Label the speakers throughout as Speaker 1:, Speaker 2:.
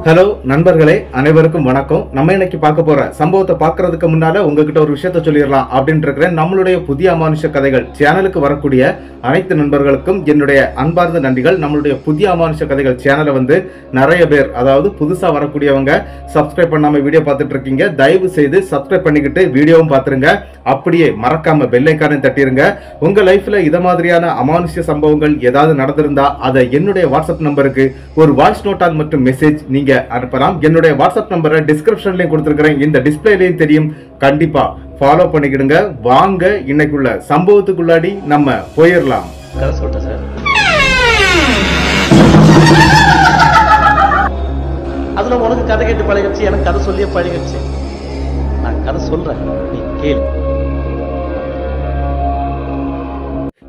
Speaker 1: Hello நண்பர்களே, அனைவருக்கும் வணக்கம். நம்ம இன்னைக்கு பார்க்க போற சம்பவத்தை பார்க்கறதுக்கு முன்னால உங்ககிட்ட ஒரு விஷயத்த சொல்லிடலாம் அப்படின்னு இருக்கிறேன். நம்மளுடைய புதிய அமானுஷ கதைகள் சேனலுக்கு வரக்கூடிய அனைத்து நண்பர்களுக்கும் என்னுடைய அன்பார்ந்த நன்றிகள். நம்மளுடைய புதிய அமானுஷ கதைகள் சேனலை நிறைய பேர், அதாவது புதுசா வரக்கூடியவங்க சப்ஸ்கிரைப் பண்ணாம வீடியோ பார்த்துட்டு இருக்கீங்க. தயவு செய்து சப்ஸ்கிரைப் பண்ணிக்கிட்டு வீடியோவும் பார்த்துருங்க. அப்படியே மறக்காம பெல் ஐகானை தட்டிருங்க. உங்க லைஃப்ல இத மாதிரியான அமானுஷ்ய சம்பவங்கள் ஏதாவது நடந்திருந்தா அதை என்னுடைய வாட்ஸ்அப் நம்பருக்கு ஒரு வாய்ஸ் நோட்டால் மற்றும் மெசேஜ் நீங்க அனுப்பலாம். என்னுடைய வாட்ஸ்அப் நம்பரை டிஸ்கிரிப்ஷன்லயும் கொடுத்திருக்கிறேன், இந்த டிஸ்பிளேலயும் தெரியும். கண்டிப்பா ஃபாலோ பண்ணிக்கிடுங்க. வாங்க இன்னைக்குள்ள சம்பவத்துக்குள்ளாடி நம்ம போயிடலாம்.
Speaker 2: அதுல உனக்கு கதை கேட்டு பழகிடுச்சு, எனக்கு கதை சொல்லியே பழகிடுச்சு. நான் கதை சொல்றேன், நீ கேளு.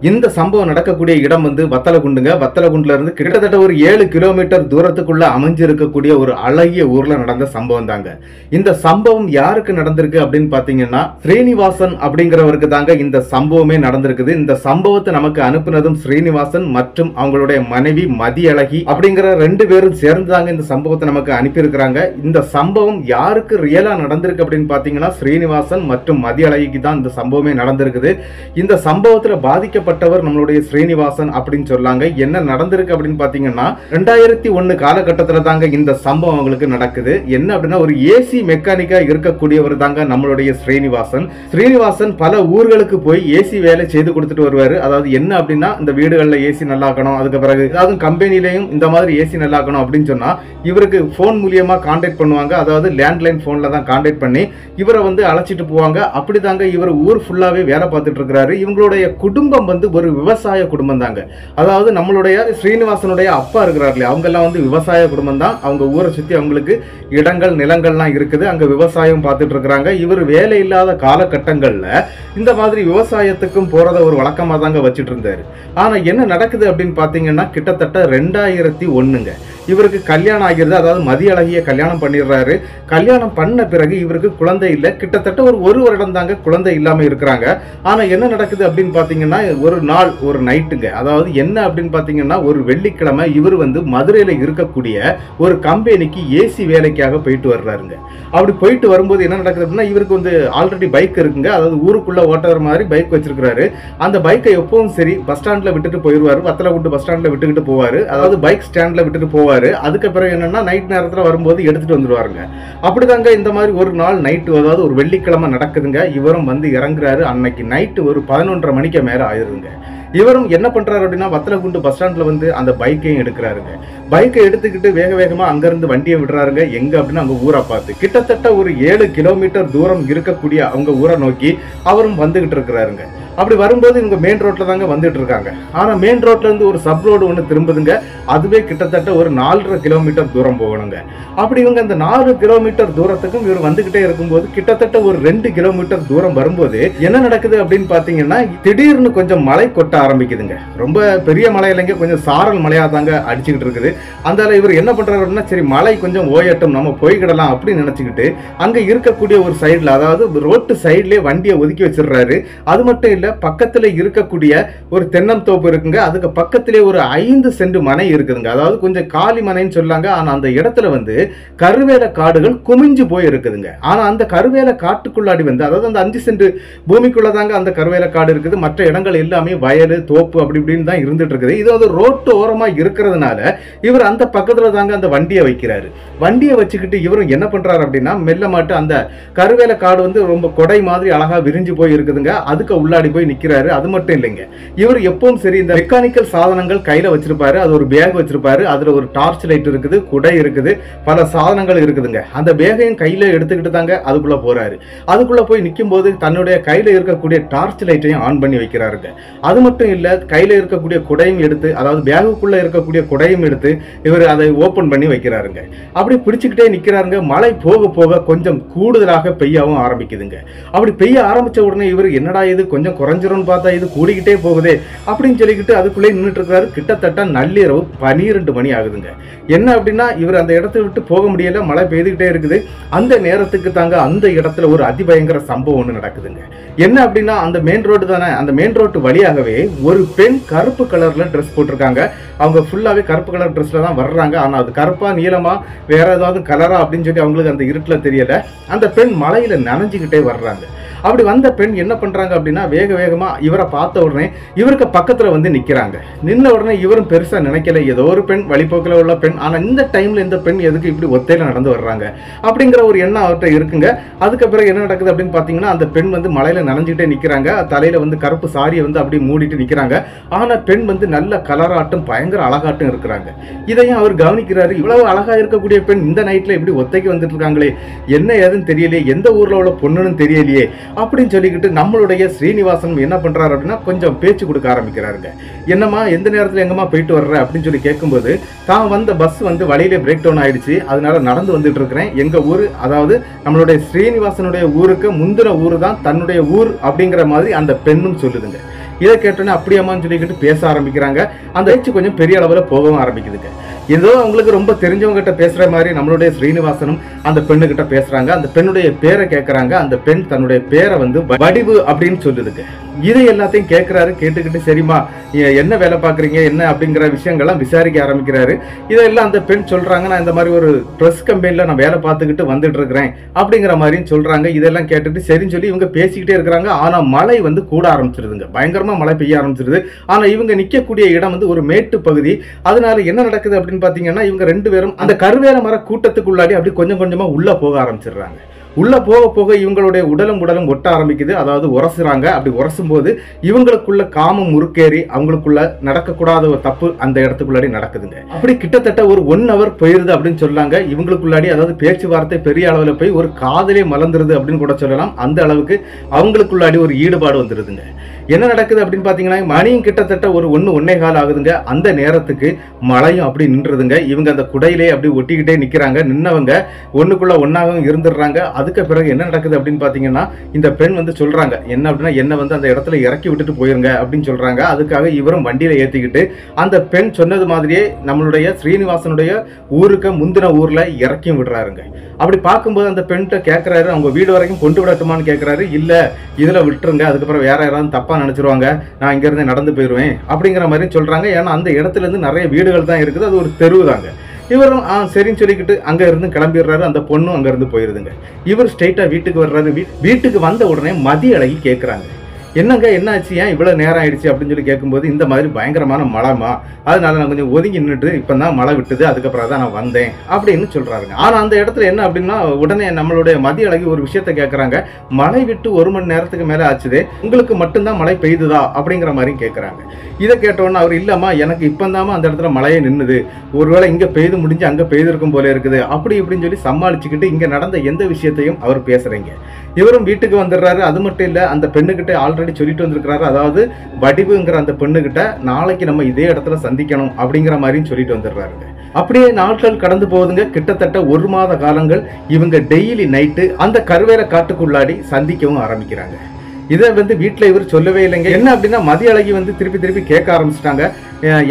Speaker 1: இந்த சம்பவம் நடக்கக்கூடிய இடம் வத்தலகுண்டுங்க. வத்தலகுண்டுல இருந்து கிட்டத்தட்ட ஒரு 7 கிலோமீட்டர் தூரத்துக்குள்ள அமைஞ்சிருக்கக்கூடிய ஒரு அழகிய ஊர்ல நடந்த சம்பவம் தாங்க. இந்த சம்பவம் யாருக்கு நடந்திருக்கு அப்படின்னு பாத்தீங்கன்னா, ஸ்ரீனிவாசன் அப்படிங்கிறவருக்கு தாங்க இந்த சம்பவமே நடந்திருக்குது. இந்த சம்பவத்தை நமக்கு அனுப்புனதும் ஸ்ரீனிவாசன் மற்றும் அவங்களுடைய மனைவி மதியழகி அப்படிங்கிற 2 பேரும் சேர்ந்து தாங்க இந்த சம்பவத்தை நமக்கு அனுப்பியிருக்கிறாங்க. இந்த சம்பவம் யாருக்கு ரியலா நடந்திருக்கு அப்படின்னு பாத்தீங்கன்னா, ஸ்ரீனிவாசன் மற்றும் மதியழகிக்கு தான் இந்த சம்பவமே நடந்திருக்குது. இந்த சம்பவத்துல பாதிக்க நம்மளுடைய ஸ்ரீனிவாசன் அப்படின்னு சொல்லாங்க. என்ன நடந்திருக்கு அப்படின்னு பாத்தீங்கன்னா, 2001 காலகட்டத்தில் தாங்க இந்த சம்பவம் அவங்களுக்கு நடக்குது. என்ன அப்படின்னா, ஒரு ஏசி மெக்கானிக்கா இருக்கக்கூடியவர் தாங்க நம்மளுடைய ஸ்ரீனிவாசன். ஸ்ரீனிவாசன் பல ஊர்களுக்கு போய் ஏசி வேலை செய்து கொடுத்துட்டு வருவாரு. அதாவது என்ன அப்படின்னா, இந்த வீடுகளில் ஏசி நல்லாக்கணும், அதுக்கு பிறகு ஏதாவது கம்பெனிலையும் இந்த மாதிரி ஏசி நல்லாக்கணும் அப்படின்னு சொன்னா இவருக்கு போன் மூலியமா கான்டாக்ட் பண்ணுவாங்க. அதாவது லேண்ட்லைன் போன்ல தான் கான்டாக்ட் பண்ணி இவரை அழைச்சிட்டு போவாங்க. அப்படிதாங்க இவர் ஊர் ஃபுல்லாவே வேலை பார்த்துட்டு இருக்கிறாரு. இவங்களுடைய குடும்பம் ஒரு விவசாய குடும்பம் தாங்க. அதாவது நம்மளுடைய ஸ்ரீனிவாசனுடைய அப்பா இருக்கிறார் இல்லையா, அவங்க எல்லாம் விவசாய குடும்பம் தான். அவங்க ஊரை சுத்தி அவங்களுக்கு இடங்கள் நிலங்கள்லாம் இருக்குது. அங்க விவசாயம் பார்த்துட்டு இருக்கிறாங்க. இவர் வேலை இல்லாத காலகட்டங்கள்ல இந்த மாதிரி விவசாயத்துக்கும் போறத ஒரு வழக்கமா தாங்க வச்சுட்டு இருந்தாரு. ஆனா என்ன நடக்குது அப்படின்னு பாத்தீங்கன்னா, கிட்டத்தட்ட 2001ங்க இவருக்கு கல்யாணம் ஆகிறது. அதாவது மதியழகிய கல்யாணம் பண்ணிடுறாரு. கல்யாணம் பண்ண பிறகு இவருக்கு குழந்தை இல்லை. கிட்டத்தட்ட ஒரு வருடம் தாங்க குழந்தை இல்லாம இருக்கிறாங்க. ஆனா என்ன நடக்குது அப்படின்னு பாத்தீங்கன்னா, ஒரு நாள் ஒரு நைட்டுங்க, அதாவது என்ன அப்படின்னு பாத்தீங்கன்னா, ஒரு வெள்ளிக்கிழமை இவர் மதுரையில இருக்கக்கூடிய ஒரு கம்பெனிக்கு ஏசி வேலைக்காக போயிட்டு வர்றாருங்க. அப்படி போயிட்டு வரும்போது என்ன நடக்குது அப்படின்னா, இவருக்கு ஆல்ரெடி பைக் இருக்குங்க. அதாவது ஊருக்குள்ள ஓட்டுற மாதிரி பைக் வச்சிருக்கிறாரு. அந்த பைக்கை எப்பவும் சரி பஸ் ஸ்டாண்ட்ல விட்டுட்டு போயிருவாரு. வத்தலகுண்டு பஸ் ஸ்டாண்ட்ல விட்டுக்கிட்டு போவாரு. அதாவது பைக் ஸ்டாண்ட்ல விட்டுட்டு போவாரு. அதுக்கு பிறகு என்னன்னா, நைட் நேரத்துல வரும்போது எடுத்துட்டு வந்துருவாருங்க. அப்படிதாங்க இந்த மாதிரி ஒரு நாள் நைட்டு, அதாவது ஒரு வெள்ளிக்கிழமை நடக்குதுங்க. இவரும் இறங்குறாரு. அன்னைக்கு நைட்டு ஒரு 11:30 மணிக்கு மேல ஆயிருதுங்க. இவரும் என்ன பண்றாரு அப்படின்னா, வத்தலகுண்டு பஸ் ஸ்டாண்ட்ல அந்த பைக்கையும் எடுக்கிறாருங்க. பைக்கை எடுத்துக்கிட்டு வேக வேகமா அங்கிருந்து வண்டியை விடுறாருங்க. எங்க அப்படின்னா, அவங்க ஊரை பார்த்து கிட்டத்தட்ட ஒரு 7 கிலோமீட்டர் தூரம் இருக்கக்கூடிய அவங்க ஊரை நோக்கி அவரும் வந்துகிட்டு இருக்கிறாருங்க. அப்படி வரும்போது இவங்க மெயின் ரோட்ல தாங்க வந்துட்டு இருக்காங்க. ஆனா மெயின் ரோட்ல இருந்து ஒரு சப் ரோடு ஒன்று திரும்புதுங்க. அதுவே கிட்டத்தட்ட ஒரு 4.5 கிலோமீட்டர் தூரம் போகணுங்க. அப்படி இவங்க அந்த 4 கிலோமீட்டர் தூரத்துக்கும் இவர் வந்துகிட்டே இருக்கும்போது கிட்டத்தட்ட ஒரு 2 கிலோமீட்டர் தூரம் வரும்போது என்ன நடக்குது அப்படின்னு பாத்தீங்கன்னா, திடீர்னு கொஞ்சம் மழை கொட்ட ஆரம்பிக்குதுங்க. ரொம்ப பெரிய மழை இல்லைங்க, கொஞ்சம் சாரல் மழையா தாங்க அடிச்சுக்கிட்டு இருக்குது. அந்த இவர் என்ன பண்றாரு அப்படின்னா, சரி மழை கொஞ்சம் ஓயட்டும், நம்ம போய்கிடலாம் அப்படின்னு நினைச்சுக்கிட்டு அங்க இருக்கக்கூடிய ஒரு சைட்ல, அதாவது ரோட்டு சைட்லயே வண்டியை ஒதுக்கி வச்சிடுறாரு. அது மட்டும் இல்ல, பக்கத்துல இருக்கக்கூடிய ஒரு தென்னந்தோப்பு இருக்குங்க. அதுக்கு பக்கத்திலே ஒரு 5 சென்ட் மனை இருக்குதுங்க. அதாவது கொஞ்சம் காலி மனைன்னு சொல்லாங்க. ஆனா அந்த இடத்துல கருவேல காடுகள் குமிஞ்சு போய் இருக்குதுங்க. ஆனா அந்த கருவேல காட்டுக்குள்ளாடி அதாவது அந்த 5 சென்ட் பூமிக்குள்ளதாங்க அந்த கருவேல காடு இருக்குது. மற்ற இடங்கள் எல்லாமே வயல் தோப்பு அப்படி இப்படின்னு தான் இருந்துட்டு இருக்குது. இது ரோட்டு ஓரமா இருக்கிறதுனால இவர் அந்த பக்கத்துல தாங்க அந்த வண்டியை வைக்கிறாரு. வண்டியை வச்சுக்கிட்டு இவரும் என்ன பண்றாரு அப்படின்னா, மெல்ல மாட்டு அந்த கருவேல காடு ரொம்ப கொடை மாதிரி அழகா விரிஞ்சு போய் இருக்குதுங்க. அதுக்கு உள்ளாடி போய் நிக்கிறாரு. அது மட்டும் இல்லைங்க, இவர் எப்பவும் சரி இந்த மெக்கானிக்கல் சாதனங்கள் கையில வச்சிருப்பாரு. அது ஒரு பேக் வச்சிருப்பாரு. அதுல ஒரு டார்ச் லைட் இருக்குது, குடை இருக்குது, பல சாதனங்கள் இருக்குதுங்க. அந்த பேகையும் கையில எடுத்துக்கிட்டு தாங்க அதுக்குள்ள போறாரு. அதுக்குள்ள போய் நிற்கும் போது தன்னுடைய கையில இருக்கக்கூடிய டார்ச் லைட்டையும் ஆன் பண்ணி வைக்கிறாருங்க. அது மட்டும் இல்ல, கையில இருக்கக்கூடிய குடையும் எடுத்து, அதாவது பேகுக்குள்ள இருக்கக்கூடிய குடையும் எடுத்து இவர் அதை ஓபன் பண்ணி வைக்கிறாருங்க. அப்படி பிடிச்சுக்கிட்டே நிக்கிறாருங்க. மழை போக போக கொஞ்சம் கூடுதலாக பெய்யவும் ஆரம்பிக்குதுங்க. அப்படி பெய்ய ஆரம்பிச்ச உடனே இவர் என்னடா இது கொஞ்சம் குறைஞ்சிரும்னு பார்த்தா இது கூடிக்கிட்டே போகுதே அப்படின்னு சொல்லிக்கிட்டு அதுக்குள்ளே நின்றுட்டு இருக்காரு. கிட்டத்தட்ட நள்ளிரவு 12 மணி ஆகுதுங்க. என்ன அப்படின்னா இவர் அந்த இடத்தை விட்டு போக முடியல, மழை பெய்துகிட்டே இருக்குது. அந்த நேரத்துக்கு தாங்க அந்த இடத்துல ஒரு அதிபயங்கர சம்பவம் ஒன்று நடக்குதுங்க. என்ன அப்படின்னா அந்த மெயின் ரோடு தானே, அந்த மெயின் ரோட்டு வழியாகவே ஒரு பெண் கருப்பு கலர்ல ட்ரெஸ் போட்டிருக்காங்க. அவங்க ஃபுல்லாவே கருப்பு கலர் ட்ரெஸ்ல தான் வர்றாங்க. ஆனா அது கருப்பா நீளமா வேற ஏதாவது கலரா அப்படின்னு சொல்லி அவங்களுக்கு அந்த இருட்டுல தெரியல. அந்த பெண் மழையில நனைஞ்சுக்கிட்டே வர்றாங்க. அப்படி வந்த பெண் என்ன பண்றாங்க அப்படின்னா வேக வேகமா இவரை பார்த்த உடனே இவருக்கு பக்கத்துல வந்து நிக்கிறாங்க. நின்ன உடனே இவரும் பெருசா நினைக்கல, ஏதோ ஒரு பெண் வழிபோக்கில் உள்ள பெண், ஆனா இந்த டைம்ல இந்த பெண் எதுக்கு இப்படி ஒத்தையில நடந்து வர்றாங்க அப்படிங்கிற ஒரு எண்ணம் அவர்கிட்ட இருக்குங்க. அதுக்கு பிறகு என்ன நடக்குது அப்படின்னு பாத்தீங்கன்னா அந்த பெண் வந்து மலையில நனைஞ்சுக்கிட்டே நிக்கிறாங்க. தலையில வந்து கருப்பு சாரியை வந்து அப்படி மூடிட்டு நிக்கிறாங்க. ஆனா பெண் வந்து நல்ல கலராட்டும் பயங்கர அழகாட்டும் இருக்கிறாங்க. இதையும் அவர் கவனிக்கிறாரு. இவ்வளவு அழகா இருக்கக்கூடிய பெண் இந்த நைட்ல இப்படி ஒத்தைக்கு வந்துட்டு இருக்காங்களே, என்ன ஏதுன்னு தெரியலையே, எந்த ஊர்ல உள்ள பொண்ணுன்னு தெரியலையே அப்படின்னு சொல்லிக்கிட்டு நம்மளுடைய ஸ்ரீனிவாசன் என்ன பண்றாரு அப்படின்னா கொஞ்சம் பேச்சு கொடுக்க ஆரம்பிக்கிறாருங்க. என்னம்மா எந்த நேரத்துல எங்கம்மா போயிட்டு வர்ற அப்படின்னு சொல்லி கேட்கும்போது, தான் வந்த பஸ் வந்து வழியிலே பிரேக் டவுன் ஆயிடுச்சு, அதனால நடந்து வந்துட்டு இருக்கிறேன். எங்க ஊரு, அதாவது நம்மளுடைய ஸ்ரீனிவாசனுடைய ஊருக்கு முந்தின ஊரு தான் தன்னுடைய ஊர் அப்படிங்கிற மாதிரி அந்த பெண்ணும் சொல்லுதுங்க. இதை கேட்டோன்னே அப்படியாமான்னு சொல்லிக்கிட்டு பேச ஆரம்பிக்கிறாங்க. அந்த பேச்சு கொஞ்சம் பெரிய அளவுல போகவும் ஆரம்பிக்குதுங்க. ஏதோ அவங்களுக்கு ரொம்ப தெரிஞ்சவங்க கிட்ட பேசுற மாதிரி நம்மளுடைய ஸ்ரீனிவாசனும் அந்த பெண்ணு கிட்ட பேசுறாங்க. அந்த பெண்ணுடைய பேரை கேட்கறாங்க. அந்த பெண் தன்னுடைய பேரை வந்து வடிவு அப்படின்னு சொல்லுதுங்க. இதை எல்லாத்தையும் கேட்கிறாரு. கேட்டுக்கிட்டு சரிம்மா என்ன வேலை பாக்குறீங்க என்ன அப்படிங்கிற விஷயங்கள்லாம் விசாரிக்க ஆரம்பிக்கிறாரு. இதெல்லாம் அந்த பெண் சொல்றாங்க, நான் இந்த மாதிரி ஒரு ட்ரெஸ் கம்பெனில நான் வேலை பார்த்துக்கிட்டு வந்துட்டு இருக்கிறேன் அப்படிங்கிற மாதிரியும் சொல்றாங்க. இதெல்லாம் கேட்டுட்டு சரின்னு சொல்லி இவங்க பேசிக்கிட்டே இருக்கிறாங்க. ஆனா மழை வந்து கூட ஆரம்பிச்சிருதுங்க. பயங்கரமா மழை பெய்ய ஆரம்பிச்சிருது. ஆனா இவங்க நிக்கக்கூடிய இடம் வந்து ஒரு மேட்டு பகுதி. அதனால என்ன நடக்குது அப்படின்னு பாத்தீங்கன்னா இவங்க ரெண்டு பேரும் அந்த கருவேல மர கூட்டத்துக்குள்ளாடி அப்படி கொஞ்சம் கொஞ்சமா உள்ள போக ஆரம்பிச்சிடுறாங்க. உள்ள போக போக இவங்களுடைய உடலும் ஒட்ட ஆரம்பிக்குது. அதாவது உரசுறாங்க. அப்படி உரசும் போது இவங்களுக்குள்ள காமம் முறுக்கேறி அவங்களுக்குள்ள நடக்கக்கூடாத ஒரு தப்பு அந்த இடத்துக்குள்ளாடி நடக்குதுங்க. அப்படி கிட்டத்தட்ட ஒரு 1 hour போயிருது அப்படின்னு சொல்லாங்க. இவங்களுக்குள்ளாடி அதாவது பேச்சுவார்த்தை பெரிய அளவுல போய் ஒரு காதலே மலர்ந்துருது அப்படின்னு கூட சொல்லலாம். அந்த அளவுக்கு அவங்களுக்குள்ளாடி ஒரு ஈடுபாடு வந்துருதுங்க. என்ன நடக்குது அப்படின்னு பாத்தீங்கன்னா மணியும் கிட்டத்தட்ட ஒரு 1-1.15 ஆகுதுங்க. அந்த நேரத்துக்கு மழையும் அப்படி நின்றுதுங்க. இவங்க அந்த குடையிலே அப்படி ஒட்டிக்கிட்டே நிக்கிறாங்க. நின்னவங்க ஒண்ணுக்குள்ள ஒன்னாகவும் இருந்துடுறாங்க. அதுக்கு பிறகு என்ன நடக்குது அப்படின்னு பாத்தீங்கன்னா இந்த பெண் வந்து சொல்றாங்க என்ன அப்படின்னா என்ன வந்து அந்த இடத்துல இறக்கி விட்டுட்டு போயிருங்க அப்படின்னு சொல்றாங்க. அதுக்காக இவரும் வண்டியில ஏத்திக்கிட்டு அந்த பெண் சொன்னது மாதிரியே நம்மளுடைய ஸ்ரீனிவாசனுடைய ஊருக்கு முந்தின ஊர்ல இறக்கியும் விடுறாருங்க. அப்படி பார்க்கும்போது அந்த பெண்கிட்ட கேட்கிறாரு, அவங்க வீடு வரைக்கும் கொண்டு விடட்டுமான்னு கேட்கிறாரு. இல்ல இதுல விட்டுருங்க, அதுக்கப்புறம் வேற யாராவது தப்பா நினைச்சிருவாங்க, நான் இங்க இருந்து நடந்து போயிருவேன் அப்படிங்கிற மாதிரி சொல்றாங்க. ஏன்னா அந்த இடத்துல இருந்து நிறைய வீடுகள் தான் இருக்குது, அது ஒரு தெருவு தாங்க. இவரும் சரின்னு சொல்லிக்கிட்டு அங்க இருந்து கிளம்பிடுறாரு. அந்த பொண்ணும் அங்க இருந்து போயிருதுங்க. இவர் ஸ்ட்ரெயிட்டா வீட்டுக்கு வர்றாரு. வீட்டுக்கு வந்த உடனே மதிய அழகி கேட்கிறாங்க, என்னங்க என்ன ஆச்சு, ஏன் இவ்வளவு நேரம் ஆயிடுச்சு அப்படின்னு சொல்லி கேட்கும்போது இந்த மாதிரி பயங்கரமான மழைமா, அதனால நான் கொஞ்சம் ஒதுங்கி நின்றுட்டு இப்பதான் மழை விட்டுது, அதுக்கப்புறம் தான் நான் வந்தேன் அப்படின்னு சொல்றாருங்க. ஆனா அந்த இடத்துல என்ன அப்படின்னா உடனே நம்மளுடைய மதிய அழகி ஒரு விஷயத்த கேட்கறாங்க, மழை விட்டு 1 மணி நேரத்துக்கு மேல ஆச்சுதே, உங்களுக்கு மட்டும்தான் மழை பெய்யுதா அப்படிங்கிற மாதிரி கேட்கறாங்க. இதை கேட்டோன்னா அவர் இல்லம்மா எனக்கு இப்பந்தாமா அந்த இடத்துல மழையே நின்னுது, ஒருவேளை இங்க பெய்து முடிஞ்சு அங்க பெய்திருக்கும் போல இருக்குது அப்படி இப்படின்னு சொல்லி சமாளிச்சுக்கிட்டு இங்க நடந்த எந்த விஷயத்தையும் அவர் பேசுறீங்க. இவரும் வீட்டுக்கு வந்துடுறாரு. அது மட்டும் இல்ல அந்த பெண்ணுகிட்ட ஆல்ரெடி சொல்லிட்டு வந்திருக்கிறாரு, அதாவது வடிவுங்கிற அந்த பெண்ணுகிட்ட நாளைக்கு நம்ம இதே இடத்துல சந்திக்கணும் அப்படிங்கிற மாதிரியும் சொல்லிட்டு வந்துடுறாருங்க. அப்படியே நாட்கள் கடந்து போகுதுங்க. கிட்டத்தட்ட 1 மாத காலங்கள் இவங்க டெய்லி நைட்டு அந்த கருவேல காட்டுக்குள்ளாடி சந்திக்கவும் ஆரம்பிக்கிறாங்க. இதை வந்து வீட்டில் இவர் சொல்லவே இல்லைங்க. என்ன அப்படின்னா மதிய அழகி வந்து திருப்பி கேட்க ஆரம்பிச்சிட்டாங்க,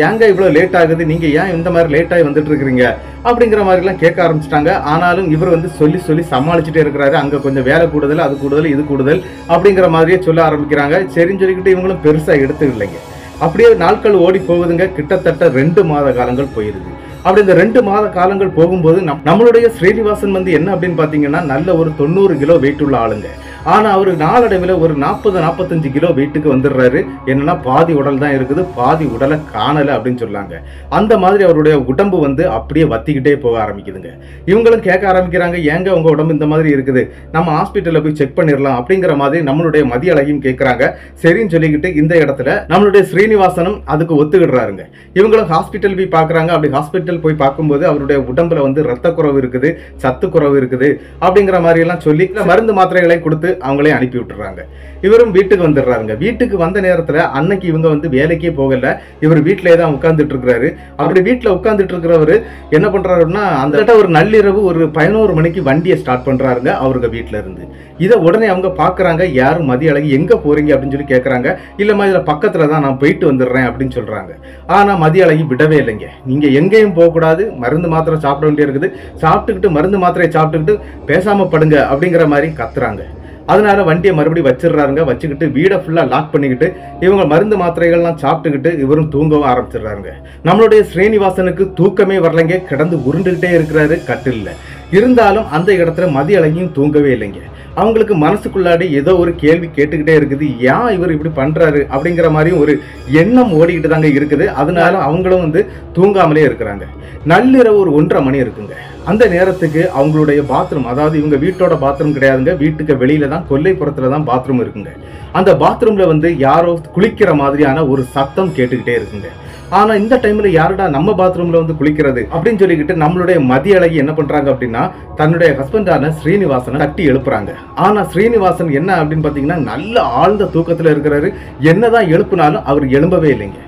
Speaker 1: ஏங்க இவ்வளோ லேட் ஆகுது, நீங்க ஏன் இந்த மாதிரி லேட் ஆகி வந்துட்டு இருக்கிறீங்க அப்படிங்கிற மாதிரிலாம் கேட்க ஆரம்பிச்சிட்டாங்க. ஆனாலும் இவர் வந்து சொல்லி சமாளிச்சுட்டே இருக்கிறாரு. அங்கே கொஞ்சம் வேலை கூடுதல், அது கூடுதல், இது கூடுதல் அப்படிங்கிற மாதிரியே சொல்ல ஆரம்பிக்கிறாங்க. சரின்னு சொல்லிக்கிட்டு இவங்களும் பெருசாக எடுத்து இல்லைங்க. அப்படியே நாட்கள் ஓடி போகுதுங்க. கிட்டத்தட்ட 2 மாத காலங்கள் போயிருது. அப்படி இந்த 2 மாத காலங்கள் போகும்போது நம்மளுடைய ஸ்ரீனிவாசன் வந்து என்ன அப்படின்னு பாத்தீங்கன்னா நல்ல ஒரு 90 கிலோ வெயிட் உள்ள ஆளுங்க. ஆனா அவரு நாளடைவில் ஒரு 40-45 கிலோ வெயிட்டுக்கு வந்துடுறாரு. என்னன்னா பாதி உடல் தான் இருக்குது, பாதி உடலை காணல அப்படின்னு சொல்லாங்க. அந்த மாதிரி அவருடைய உடம்பு வந்து அப்படியே வத்திக்கிட்டே போக ஆரம்பிக்குதுங்க. இவங்களும் கேட்க ஆரம்பிக்கிறாங்க, ஏங்க உங்க உடம்பு இந்த மாதிரி இருக்குது, நம்ம ஹாஸ்பிட்டல்ல போய் செக் பண்ணிடலாம் அப்படிங்கிற மாதிரி நம்மளுடைய மதிய அழகியும் கேட்கறாங்க. சரின்னு சொல்லிக்கிட்டு இந்த இடத்துல நம்மளுடைய ஸ்ரீனிவாசனும் அதுக்கு ஒத்துக்கிடுறாருங்க. இவங்களும் ஹாஸ்பிட்டல் போய் பாக்குறாங்க. அப்படி ஹாஸ்பிட்டல் போய் பார்க்கும்போது அவருடைய உடம்புல வந்து ரத்த குறைவு இருக்குது, சத்து குறைவு இருக்குது அப்படிங்கிற மாதிரி எல்லாம் சொல்லி மருந்து மாத்திரைகளை கொடுத்து அவங்களே அனுப்பி விட்டுறாங்க. இவரும் வீட்டுக்கு வந்துடுறாருங்க. வீட்டுக்கு வந்த நேரத்துல அன்னைக்கு இவங்க வந்து வேலைக்கே போகல, இவர் வீட்டிலே தான் உட்கார்ந்துட்டு இருக்கிறாரு. அப்படி வீட்டுல உட்கார்ந்துட்டு இருக்கிறவரு என்ன பண்றாருன்னா, அந்த ஒரு நள்ளிரவு ஒரு 11 மணிக்கு வண்டியை ஸ்டார்ட் பண்றாருங்க அவருக்கு வீட்டுல இருந்து. இதை உடனே அவங்க பாக்குறாங்க. யாரும் மதியழகி எங்க போறீங்க அப்படின்னு சொல்லி கேட்கறாங்க. இல்லம்மா இதுல பக்கத்துல தான் நான் போயிட்டு வந்துடுறேன் அப்படின்னு சொல்றாங்க. ஆனா மதியழகி விடவே இல்லைங்க. நீங்க எங்கேயும் போக கூடாது, மருந்து மாத்திரை சாப்பிட வேண்டிய இருக்குது, சாப்பிட்டுக்கிட்டு மருந்து மாத்திரையை சாப்பிட்டுக்கிட்டு பேசாம படுங்க அப்படிங்கிற மாதிரி கத்துறாங்க. அதனால வண்டியை மறுபடியும் வச்சிடுறாருங்க. வச்சுக்கிட்டு வீடை ஃபுல்லா லாக் பண்ணிக்கிட்டு இவங்க மருந்து மாத்திரைகள்லாம் சாப்பிட்டுக்கிட்டு இவரும் தூங்கவும் ஆரம்பிச்சிடுறாருங்க. நம்மளுடைய ஸ்ரீனிவாசனுக்கு தூக்கமே வரலைங்க. கிடந்து உருண்டுகிட்டே இருக்கிறாரு கட்டில்ல. இருந்தாலும் அந்த இடத்துல மதியழகியும் தூங்கவே இல்லைங்க. அவங்களுக்கு மனசுக்குள்ளாடி ஏதோ ஒரு கேள்வி கேட்டுக்கிட்டே இருக்குது. ஏன் இவர் இப்படி பண்றாரு அப்படிங்கிற மாதிரியும் ஒரு எண்ணம் ஓடிக்கிட்டு தாங்க இருக்குது. அதனால அவங்களும் வந்து தூங்காமலே இருக்கிறாங்க. நள்ளிரவு ஒரு 1:30 மணி இருக்குங்க. அந்த நேரத்துக்கு அவங்களுடைய பாத்ரூம், அதாவது இவங்க வீட்டோட பாத்ரூம் கிடையாதுங்க, வீட்டுக்கு வெளியில தான் கொல்லைப்புறத்துல தான் பாத்ரூம் இருக்குங்க. அந்த பாத்ரூம்ல வந்து யாரோ குளிக்கிற மாதிரியான ஒரு சத்தம் கேட்டுக்கிட்டே இருக்குங்க. ஆனா இந்த டைம்ல யாருடா நம்ம பாத்ரூம்ல வந்து குளிக்கிறது அப்படின்னு சொல்லிக்கிட்டு நம்மளுடைய மதியழகி என்ன பண்றாங்க அப்படின்னா, தன்னுடைய ஹஸ்பண்டான ஸ்ரீனிவாசனை தட்டி எழுப்புறாங்க. ஆனா ஸ்ரீனிவாசன் என்ன அப்படின்னு பாத்தீங்கன்னா நல்ல ஆழ்ந்த தூக்கத்துல இருக்கிறாரு. என்னதான் எழுப்புனாலும் அவர் எழும்பவே இல்லைங்க.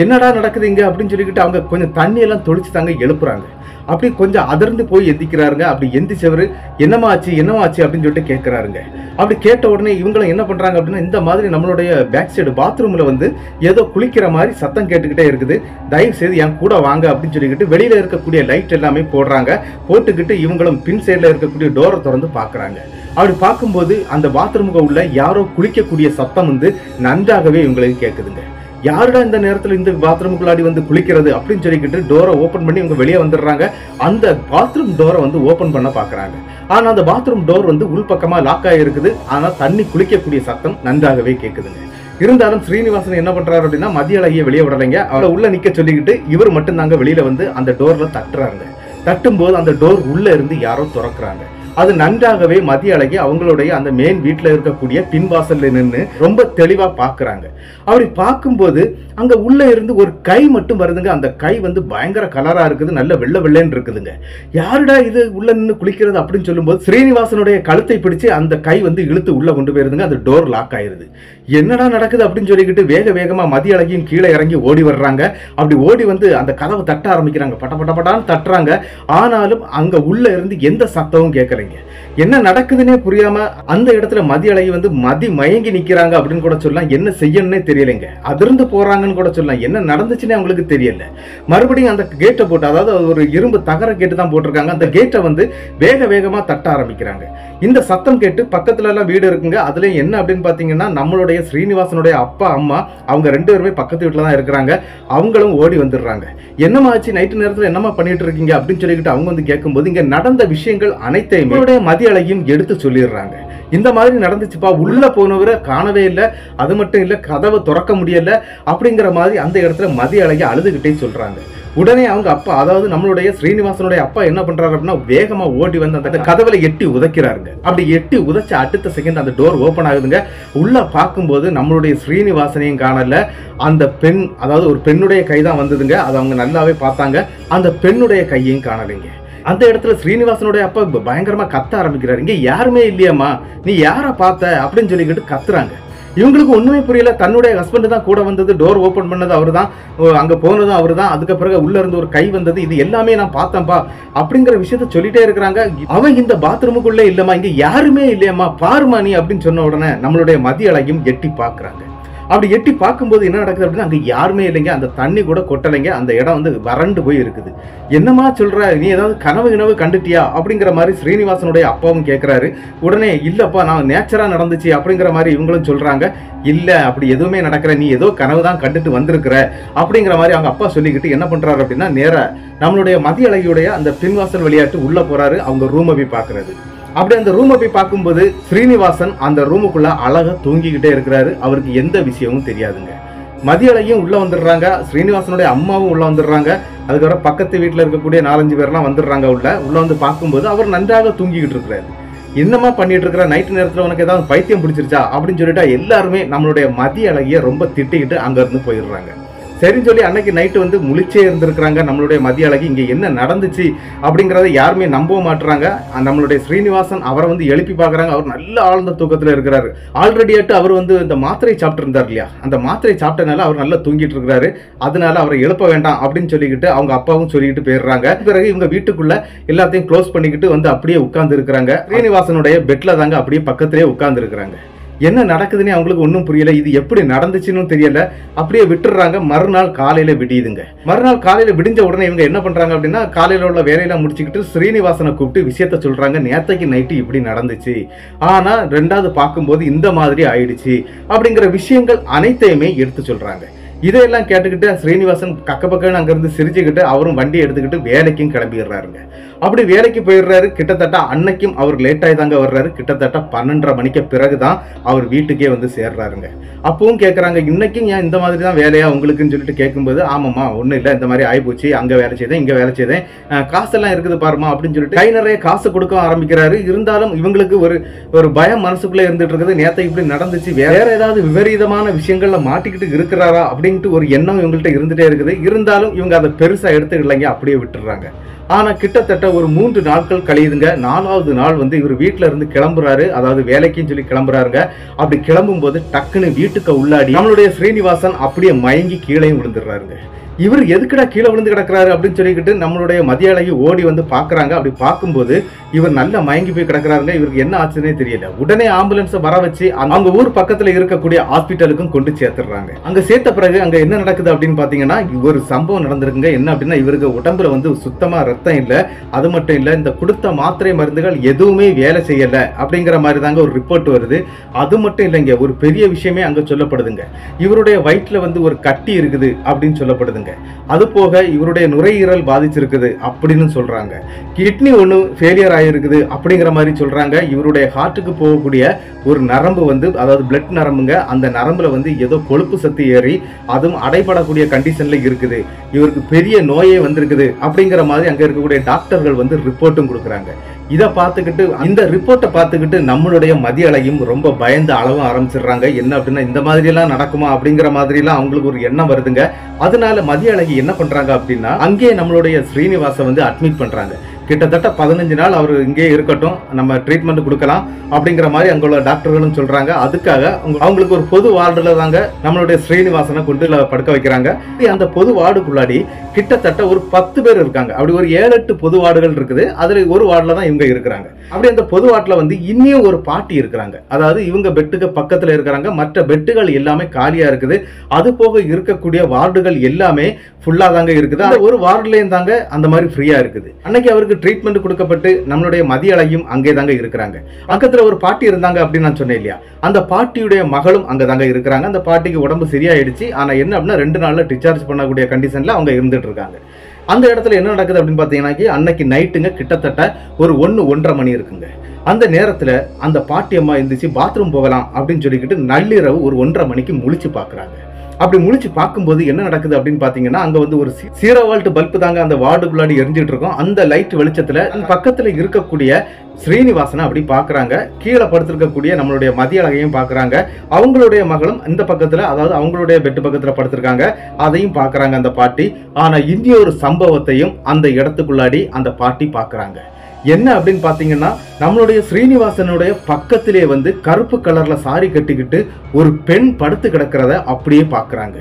Speaker 1: என்னடா நடக்குது இங்க அப்படின்னு சொல்லிக்கிட்டு அவங்க கொஞ்சம் தண்ணி எல்லாம் தொளிச்சு தாங்க எழுப்புறாங்க. அப்படி கொஞ்சம் அதிர்ந்து போய் எந்திக்கிறாருங்க. அப்படி எந்திச்சவரு என்னமா ஆச்சு அப்படின்னு சொல்லிட்டு கேட்கிறாருங்க. அப்படி கேட்ட உடனே இவங்களும் என்ன பண்றாங்க அப்படின்னா, இந்த மாதிரி நம்மளுடைய பேக் சைடு பாத்ரூம்ல வந்து ஏதோ குளிக்கிற மாதிரி சத்தம் கேட்டுக்கிட்டே இருக்குது, தயவு செய்து என் கூட வாங்க அப்படின்னு சொல்லிக்கிட்டு வெளியில இருக்கக்கூடிய லைட் எல்லாமே போடுறாங்க. போட்டுக்கிட்டு இவங்களும் பின் சைட்ல இருக்கக்கூடிய டோரை திறந்து பாக்குறாங்க. அப்படி பார்க்கும்போது அந்த பாத்ரூமுக்கு உள்ள யாரோ குளிக்கக்கூடிய சத்தம் வந்து நன்றாகவே இவங்களுக்கு கேட்குதுங்க. யாருடா இந்த நேரத்துல இந்த பாத்ரூமுக்குள்ளாடி வந்து குளிக்கிறது அப்படின்னு சொல்லிக்கிட்டு டோரை ஓபன் பண்ணி இவங்க வெளியே வந்துடுறாங்க. அந்த பாத்ரூம் டோரை வந்து ஓபன் பண்ண பாக்குறாங்க. ஆனா அந்த பாத்ரூம் டோர் வந்து உள்பக்கமா லாக் ஆகிருக்குது. ஆனா தண்ணி குளிக்கக்கூடிய சத்தம் நன்றாகவே கேட்குதுங்க. இருந்தாலும் ஸ்ரீனிவாசன் என்ன பண்றாரு அப்படின்னா, மதியழகியை வெளியே விடலைங்க. அவளை உள்ள நிக்க சொல்லிக்கிட்டு இவர் மட்டும் தாங்க வெளியில வந்து அந்த டோர்ல தட்டுறாங்க. தட்டும் போது அந்த டோர் உள்ள இருந்து யாரோ திறக்கிறாங்க. அது நன்றாகவே மதியழகி அவங்களுடைய அந்த மெயின் வீட்டில் இருக்கக்கூடிய பின்வாசல்ல நின்று ரொம்ப தெளிவா பாக்குறாங்க. அப்படி பார்க்கும்போது அங்க உள்ள இருந்து ஒரு கை மட்டும் வருதுங்க. அந்த கை வந்து பயங்கர கலரா இருக்குது, நல்ல வெள்ளை வெள்ளைன்னு இருக்குதுங்க. யாருடா இது உள்ள நின்று குளிக்கிறது அப்படின்னு சொல்லும்போது ஸ்ரீனிவாசனுடைய கழுத்தை பிடிச்சு அந்த கை வந்து இழுத்து உள்ள கொண்டு போயிருதுங்க. அந்த டோர் லாக் ஆயிருது. என்னடா நடக்குது அப்படின்னு சொல்லிக்கிட்டு வேக வேகமா மதியழகியும் கீழே இறங்கி ஓடி வர்றாங்க. அப்படி ஓடி வந்து அந்த கதவை தட்ட ஆரம்பிக்கிறாங்க. பட்டப்பட்டான்னு தட்டுறாங்க. ஆனாலும் அங்க உள்ள இருந்து எந்த சத்தமும் கேட்கலைங்க. என்ன நடக்குதுன்னே புரியாம அந்த இடத்துல மதியழகி வந்து மயங்கி நிக்கிறாங்க அப்படின்னு கூட சொல்லலாம். என்ன செய்யணும்னே தெரியலைங்க. அதிர்ந்து போறாங்கன்னு கூட சொல்லலாம். என்ன நடந்துச்சுன்னே அவங்களுக்கு தெரியல. மறுபடியும் அந்த கேட்டை போட்டு, அதாவது ஒரு இரும்பு தகர கேட்டு தான் போட்டிருக்காங்க, அந்த கேட்டை வந்து வேக வேகமா தட்ட ஆரம்பிக்கிறாங்க. இந்த சத்தம் கேட்டு பக்கத்துல எல்லாம் வீடு இருக்குங்க. அதுல என்ன அப்படின்னு பாத்தீங்கன்னா, நம்மளுடைய ஸ்ரீனிவாசனுடைய அப்பா அம்மா அவங்க 2 பேருமே பக்கத்து வீட்டுல தான் இருக்கிறாங்க. அவங்களும் ஓடி வந்துடுறாங்க. என்னமா ஆச்சு, நைட்டு நேரத்துல என்னமா பண்ணிட்டு இருக்கீங்க அப்படின்னு சொல்லிக்கிட்டு அவங்க வந்து கேட்கும்போது இங்க நடந்த விஷயங்கள் அனைத்தையுமே மதியழகியும் எடுத்து சொல்லிடுறாங்க. இந்த மாதிரி நடந்துச்சுப்பா, உள்ள போனவரை காணவே இல்லை, அது மட்டும் இல்ல கதவை திறக்க முடியல அப்படிங்கிற மாதிரி அந்த இடத்துல மதியழகி அழுதுகிட்டே சொல்றாங்க. உடனே அவங்க அப்பா, அதாவது நம்மளுடைய ஸ்ரீனிவாசனுடைய அப்பா என்ன பண்றாரு அப்படின்னா, வேகமா ஓடி வந்து அந்த கதவுல எட்டி உதைக்கிறாருங்க. அப்படி எட்டி உதைச்ச அடுத்த செகண்ட் அந்த டோர் ஓபன் ஆகுதுங்க. உள்ள பார்க்கும்போது நம்மளுடைய ஸ்ரீனிவாசனையும் காணல, அந்த பெண், அதாவது ஒரு பெண்ணுடைய கை தான் வந்ததுங்க. அதை அவங்க நல்லாவே பார்த்தாங்க. அந்த பெண்ணுடைய கையையும் காணலைங்க. அந்த இடத்துல ஸ்ரீனிவாசனுடைய அப்பா பயங்கரமா கத்த ஆரம்பிக்கிறாரு. இங்க யாருமே இல்லையாமா, நீ யார பார்த்த அப்படின்னு சொல்லிக்கிட்டு கத்துறாங்க. இவங்களுக்கு ஒண்ணுமே புரியல. தன்னுடைய ஹஸ்பண்ட் தான் கூட வந்தது, டோர் ஓபன் பண்ணது அவரு தான், அங்க போனதும் அவரு தான், அதுக்கு பிறகு உள்ள இருந்து ஒரு கை வந்தது, இது எல்லாமே நான் பார்த்தேன்பா அப்படிங்கிற விஷயத்த சொல்லிட்டே இருக்கிறாங்க. அவன் இந்த பாத்ரூமுக்குள்ளே இல்லம்மா, இங்க யாருமே இல்லையம்மா, பாருமா நீ அப்படின்னு சொன்ன உடனே நம்மளுடைய மதியழகியும் எட்டி பாக்குறாங்க. அப்படி எட்டி பார்க்கும்போது என்ன நடக்குது அப்படின்னா, அங்க யாருமே இல்லைங்க. அந்த தண்ணி கூட கொட்டலைங்க. அந்த இடம் வந்து வறண்டு போய் இருக்குது. என்னமா சொல்ற, நீ ஏதாவது கனவு கண்டுட்டியா அப்படிங்கிற மாதிரி ஸ்ரீனிவாசனுடைய அப்பாவும் கேட்கிறாரு. உடனே இல்லப்பா, நான் நேச்சரா நடந்துச்சு அப்படிங்கிற மாதிரி இவங்களும் சொல்றாங்க. இல்ல, அப்படி எதுவுமே நடக்கிற, நீ ஏதோ கனவு தான் கண்டுட்டு வந்திருக்கிற அப்படிங்கிற மாதிரி அவங்க அப்பா சொல்லிக்கிட்டு என்ன பண்றாரு அப்படின்னா, நேரா நம்மளுடைய மதியழகியுடைய அந்த பின்வாசல் விளையாட்டு உள்ள போறாரு. அவங்க ரூமை போய் பாக்குறது. அப்படி அந்த ரூமை போய் பார்க்கும்போது ஸ்ரீனிவாசன் அந்த ரூமுக்குள்ள அழகா தூங்கிக்கிட்டே இருக்கிறாரு. அவருக்கு எந்த விஷயமும் தெரியாதுங்க. மதியழகியும் உள்ள வந்துடுறாங்க. ஸ்ரீனிவாசனுடைய அம்மாவும் உள்ள வந்துடுறாங்க. அதுக்கப்புறம் பக்கத்து வீட்டுல இருக்கக்கூடிய 4-5 பேர்லாம் வந்துடுறாங்க. உள்ள வந்து பார்க்கும்போது அவர் நன்றாக தூங்கிக்கிட்டு இருக்கிறாரு. என்னமா பண்ணிட்டு இருக்கிற, நைட்டு நேரத்துல உனக்கு ஏதாவது பைத்தியம் பிடிச்சிருச்சா அப்படின்னு சொல்லிட்டா எல்லாருமே நம்மளுடைய மதியழகிய ரொம்ப திட்டிக்கிட்டு அங்க இருந்து போயிடுறாங்க. சரின்னு சொல்லி அன்னைக்கு நைட்டு வந்து முழிச்சே இருந்திருக்கிறாங்க நம்மளுடைய மதிய அழகி. இங்க என்ன நடந்துச்சு அப்படிங்கறத யாருமே நம்ப மாட்டுறாங்க. நம்மளுடைய ஸ்ரீனிவாசன் அவரை வந்து எழுப்பி பாக்குறாங்க. அவர் நல்ல ஆழ்ந்த தூக்கத்துல இருக்கிறாரு. ஆல்ரெடியாட்டு அவர் வந்து இந்த மாத்திரை சாப்பிட்டு இருந்தார் இல்லையா, அந்த மாத்திரை சாப்பிட்டனால அவர் நல்லா தூங்கிட்டு இருக்கிறாரு. அதனால அவரை எழுப்ப வேண்டாம் அப்படின்னு சொல்லிக்கிட்டு அவங்க அப்பாவும் சொல்லிட்டு போயிடுறாங்க. பிறகு இவங்க வீட்டுக்குள்ள எல்லாத்தையும் க்ளோஸ் பண்ணிக்கிட்டு வந்து அப்படியே உட்கார்ந்து இருக்கிறாங்க. ஸ்ரீனிவாசனுடைய பெட்ல தாங்க அப்படியே பக்கத்திலே உட்கார்ந்து இருக்கிறாங்க. என்ன நடக்குதுன்னு அவங்களுக்கு ஒன்றும் புரியல. இது எப்படி நடந்துச்சுன்னு தெரியல. அப்படியே விட்டுறாங்க. மறுநாள் காலையில விடியுதுங்க. மறுநாள் காலையில விடிஞ்ச உடனே இவங்க என்ன பண்றாங்க அப்படின்னா, காலையில உள்ள வேலையெல்லாம் முடிச்சுக்கிட்டு ஸ்ரீனிவாசனை கூப்பிட்டு விஷயத்த சொல்றாங்க. நேத்தைக்கு நைட்டு இப்படி நடந்துச்சு, ஆனா ரெண்டாவது பார்க்கும்போது இந்த மாதிரி ஆயிடுச்சு அப்படிங்கிற விஷயங்கள் அனைத்தையுமே எடுத்து சொல்றாங்க. இதையெல்லாம் கேட்டுக்கிட்டு ஸ்ரீனிவாசன் கக்கப்பக்கன்னு அங்கிருந்து சிரிச்சுக்கிட்டு அவரும் வண்டி எடுத்துக்கிட்டு வேலைக்கும் கிளம்பிடுறாருங்க. அப்படி வேலைக்கு போயிடுறாரு. கிட்டத்தட்ட அன்னைக்கும் அவர் லேட் ஆகி தாங்க வர்றாரு. கிட்டத்தட்ட 12:30 மணிக்கு பிறகுதான் அவர் வீட்டுக்கே வந்து சேர்றாருங்க. அப்பவும் கேட்கறாங்க, இன்னைக்கும் ஏன் இந்த மாதிரி தான் வேலையா உங்களுக்குன்னு சொல்லிட்டு கேட்கும்போது, ஆமாம்மா ஒன்றும் இல்லை, இந்த மாதிரி ஆயிப்போச்சு, அங்க வேலை செய்தேன் இங்க வேலை செய்தேன், காசெல்லாம் இருக்குது பாருமா அப்படின்னு சொல்லிட்டு கை நிறைய காசு கொடுக்க ஆரம்பிக்கிறாரு. இருந்தாலும் இவங்களுக்கு ஒரு பயம் மனசுக்குள்ளே இருந்துட்டு இருக்குது. நேற்று இப்படி நடந்துச்சு, வேற ஏதாவது விபரீதமான விஷயங்கள்ல மாட்டிக்கிட்டு இருக்கிறாரா அப்படின்ட்டு ஒரு எண்ணம் இவங்கள்ட்ட இருந்துட்டே இருக்குது. இருந்தாலும் இவங்க அதை பெருசா எடுத்துக்கலைங்க, அப்படியே விட்டுறாங்க. ஆனா கிட்டத்தட்ட ஒரு 3 நாட்கள் கழியுதுங்க. 4வது நாள் வந்து இவர் வீட்டுல இருந்து கிளம்புறாரு. அதாவது வேலைக்குன்னு சொல்லி கிளம்புறாருங்க. அப்படி கிளம்பும் போது டக்குன்னு வீட்டுக்கு உள்ளாடி நம்மளுடைய ஸ்ரீனிவாசன் அப்படியே மயங்கி கீழே விழுந்துடுறாருங்க. இவர் எதுக்குடா கீழே விழுந்து கிடக்குறாரு அப்படின்னு சொல்லிக்கிட்டு நம்மளுடைய மதிய அழகி ஓடி வந்து பாக்குறாங்க. அப்படி பார்க்கும்போது இவர் நல்லா மயங்கி போய் கிடக்குறாருங்க. இவருக்கு என்ன ஆச்சுன்னே தெரியல. உடனே ஆம்புலன்ஸை வர வச்சு அவங்க ஊர் பக்கத்துல இருக்கக்கூடிய ஹாஸ்பிட்டலுக்கும் கொண்டு சேர்த்துறாங்க. அங்க சேர்த்த பிறகு அங்க என்ன நடக்குது அப்படின்னு பாத்தீங்கன்னா, ஒரு சம்பவம் நடந்திருக்குங்க. என்ன அப்படின்னா, இவருக்கு உடம்புல வந்து சுத்தமா ரத்தம் இல்ல, அது மட்டும் இல்ல, இந்த கொடுத்த மாத்திரை மருந்துகள் எதுவுமே வேலை செய்யல அப்படிங்கிற மாதிரி தாங்க ஒரு ரிப்போர்ட் வருது. அது மட்டும் இல்லைங்க, ஒரு பெரிய விஷயமே அங்க சொல்லப்படுதுங்க. இவருடைய வயிற்றுல வந்து ஒரு கட்டி இருக்குது அப்படின்னு சொல்லப்படுதுங்க. அது போக இவருடைய நுரையீரல் பாதிச்சிருக்குது அப்படின்னு சொல்றாங்க. கிட்னி ஒண்ணு ஃபெயிலியர் ஆயிருக்குது அப்படிங்கிற மாதிரி சொல்றாங்க. இவருடைய ஹார்ட்டுக்கு போகக்கூடிய ஒரு நரம்பு வந்து, அதாவது பிளட் நரம்புங்க, அந்த நரம்புல வந்து ஏதோ கொழுப்பு சத்து ஏறி அதுவும் அடைபடக்கூடிய கண்டிஷன்ல இருக்குது. இவருக்கு பெரிய நோயே வந்திருக்குது அப்படிங்கிற மாதிரி அங்க இருக்கக்கூடிய டாக்டர்கள் வந்து ரிப்போர்ட்டும் கொடுக்குறாங்க. இதை பார்த்துக்கிட்டு, இந்த ரிப்போர்ட்டை பார்த்துக்கிட்டு நம்மளுடைய மதிய அழகியும் ரொம்ப பயந்து அளவும் ஆரம்பிச்சிடுறாங்க. என்ன அப்படின்னா, இந்த மாதிரி எல்லாம் நடக்குமா அப்படிங்கிற மாதிரி எல்லாம் அவங்களுக்கு ஒரு எண்ணம் வருதுங்க. அதனால மதிய அழகி என்ன பண்றாங்க அப்படின்னா, அங்கே நம்மளுடைய ஸ்ரீனிவாச வந்து அட்மிட் பண்றாங்க. கிட்டத்தட்ட 15 நாள் அவர் இங்கே இருக்கட்டும், நம்ம ட்ரீட்மெண்ட் கொடுக்கலாம் அப்படிங்கிற மாதிரி அங்குள்ள டாக்டர்களும் சொல்றாங்க. அதுக்காக அவங்களுக்கு ஒரு பொது வார்டுல தாங்க நம்மளுடைய ஸ்ரீனிவாசனை கொண்டு படுக்க வைக்கிறாங்க. அந்த பொது வார்டுக்குள்ளாடி கிட்டத்தட்ட ஒரு 10 பேர் இருக்காங்க. அப்படி ஒரு 7-8 பொது வார்டுகள் இருக்குது. அதுல ஒரு வார்டுல தான் இவங்க இருக்கிறாங்க. அப்படி அந்த பொது வார்டுல வந்து இன்னும் ஒரு பாட்டி இருக்கிறாங்க. அதாவது இவங்க பெட்டுக்கு பக்கத்துல இருக்கிறாங்க. மற்ற பெட்டுகள் எல்லாமே காலியா இருக்குது. அது போக இருக்கக்கூடிய வார்டுகள் எல்லாமே ஃபுல்லா தாங்க இருக்குது. அந்த ஒரு வார்டுலயும் தாங்க அந்த மாதிரி ஃப்ரீயா இருக்குது. அன்னைக்கு அவருக்கு ட்ரீட்மெண்ட் கொடுக்கப்பட்டு நம்மளுடைய மதிய அழகியும் அங்கே தாங்க இருக்கிறாங்க. பக்கத்துல ஒரு பாட்டி இருந்தாங்க அப்படின்னு நான் சொன்னேன் இல்லையா, அந்த பாட்டியுடைய மகளும் அங்க தாங்க இருக்கிறாங்க. அந்த பாட்டிக்கு உடம்பு சரியாயிடுச்சு. ஆனா என்ன அப்படின்னா, 2 நாள்ல டிஸ்சார்ஜ் பண்ணக்கூடிய கண்டிஷன்ல அவங்க இருந்துட்டு இருக்காங்க. அந்த இடத்துல என்ன நடக்குது அப்படின்னு பாத்தீங்கன்னா, அன்னைக்கு நைட்டுங்க கிட்டத்தட்ட ஒரு 1-1:30 மணி இருக்குங்க. அந்த நேரத்துல அந்த பாட்டி அம்மா எந்திரிச்சு பாத்ரூம் போகலாம் அப்படின்னு சொல்லிக்கிட்டு நள்ளிரவு ஒரு 1:30 மணிக்கு முழிச்சு பாக்குறாங்க. அப்படி முழிச்சு பார்க்கும்போது என்ன நடக்குது அப்படின்னு பாத்தீங்கன்னா, அங்க வந்து ஒரு 0 வோல்ட் பல்பு தாங்க அந்த வார்டுக்குள்ளாடி எரிஞ்சிட்டு இருக்கும். அந்த லைட் வெளிச்சத்துல பக்கத்துல இருக்கக்கூடிய ஸ்ரீனிவாசனை அப்படி பாக்குறாங்க. கீழே படுத்திருக்கக்கூடிய நம்மளுடைய மதிய அழகையும் பாக்குறாங்க. அவங்களுடைய மகளும் இந்த பக்கத்துல, அதாவது அவங்களுடைய பெட்டு பக்கத்துல படுத்திருக்காங்க. அதையும் பாக்குறாங்க அந்த பாட்டி. ஆனா இன்னொரு சம்பவத்தையும் அந்த இடத்துக்குள்ளாடி அந்த பாட்டி பாக்குறாங்க. என்ன அப்படின்னு பாத்தீங்கன்னா, நம்மளுடைய ஸ்ரீனிவாசனுடைய பக்கத்திலே வந்து கருப்பு கலர்ல சாரி கட்டிக்கிட்டு ஒரு பெண் படுத்து கிடக்கிறத அப்படியே பாக்குறாங்க.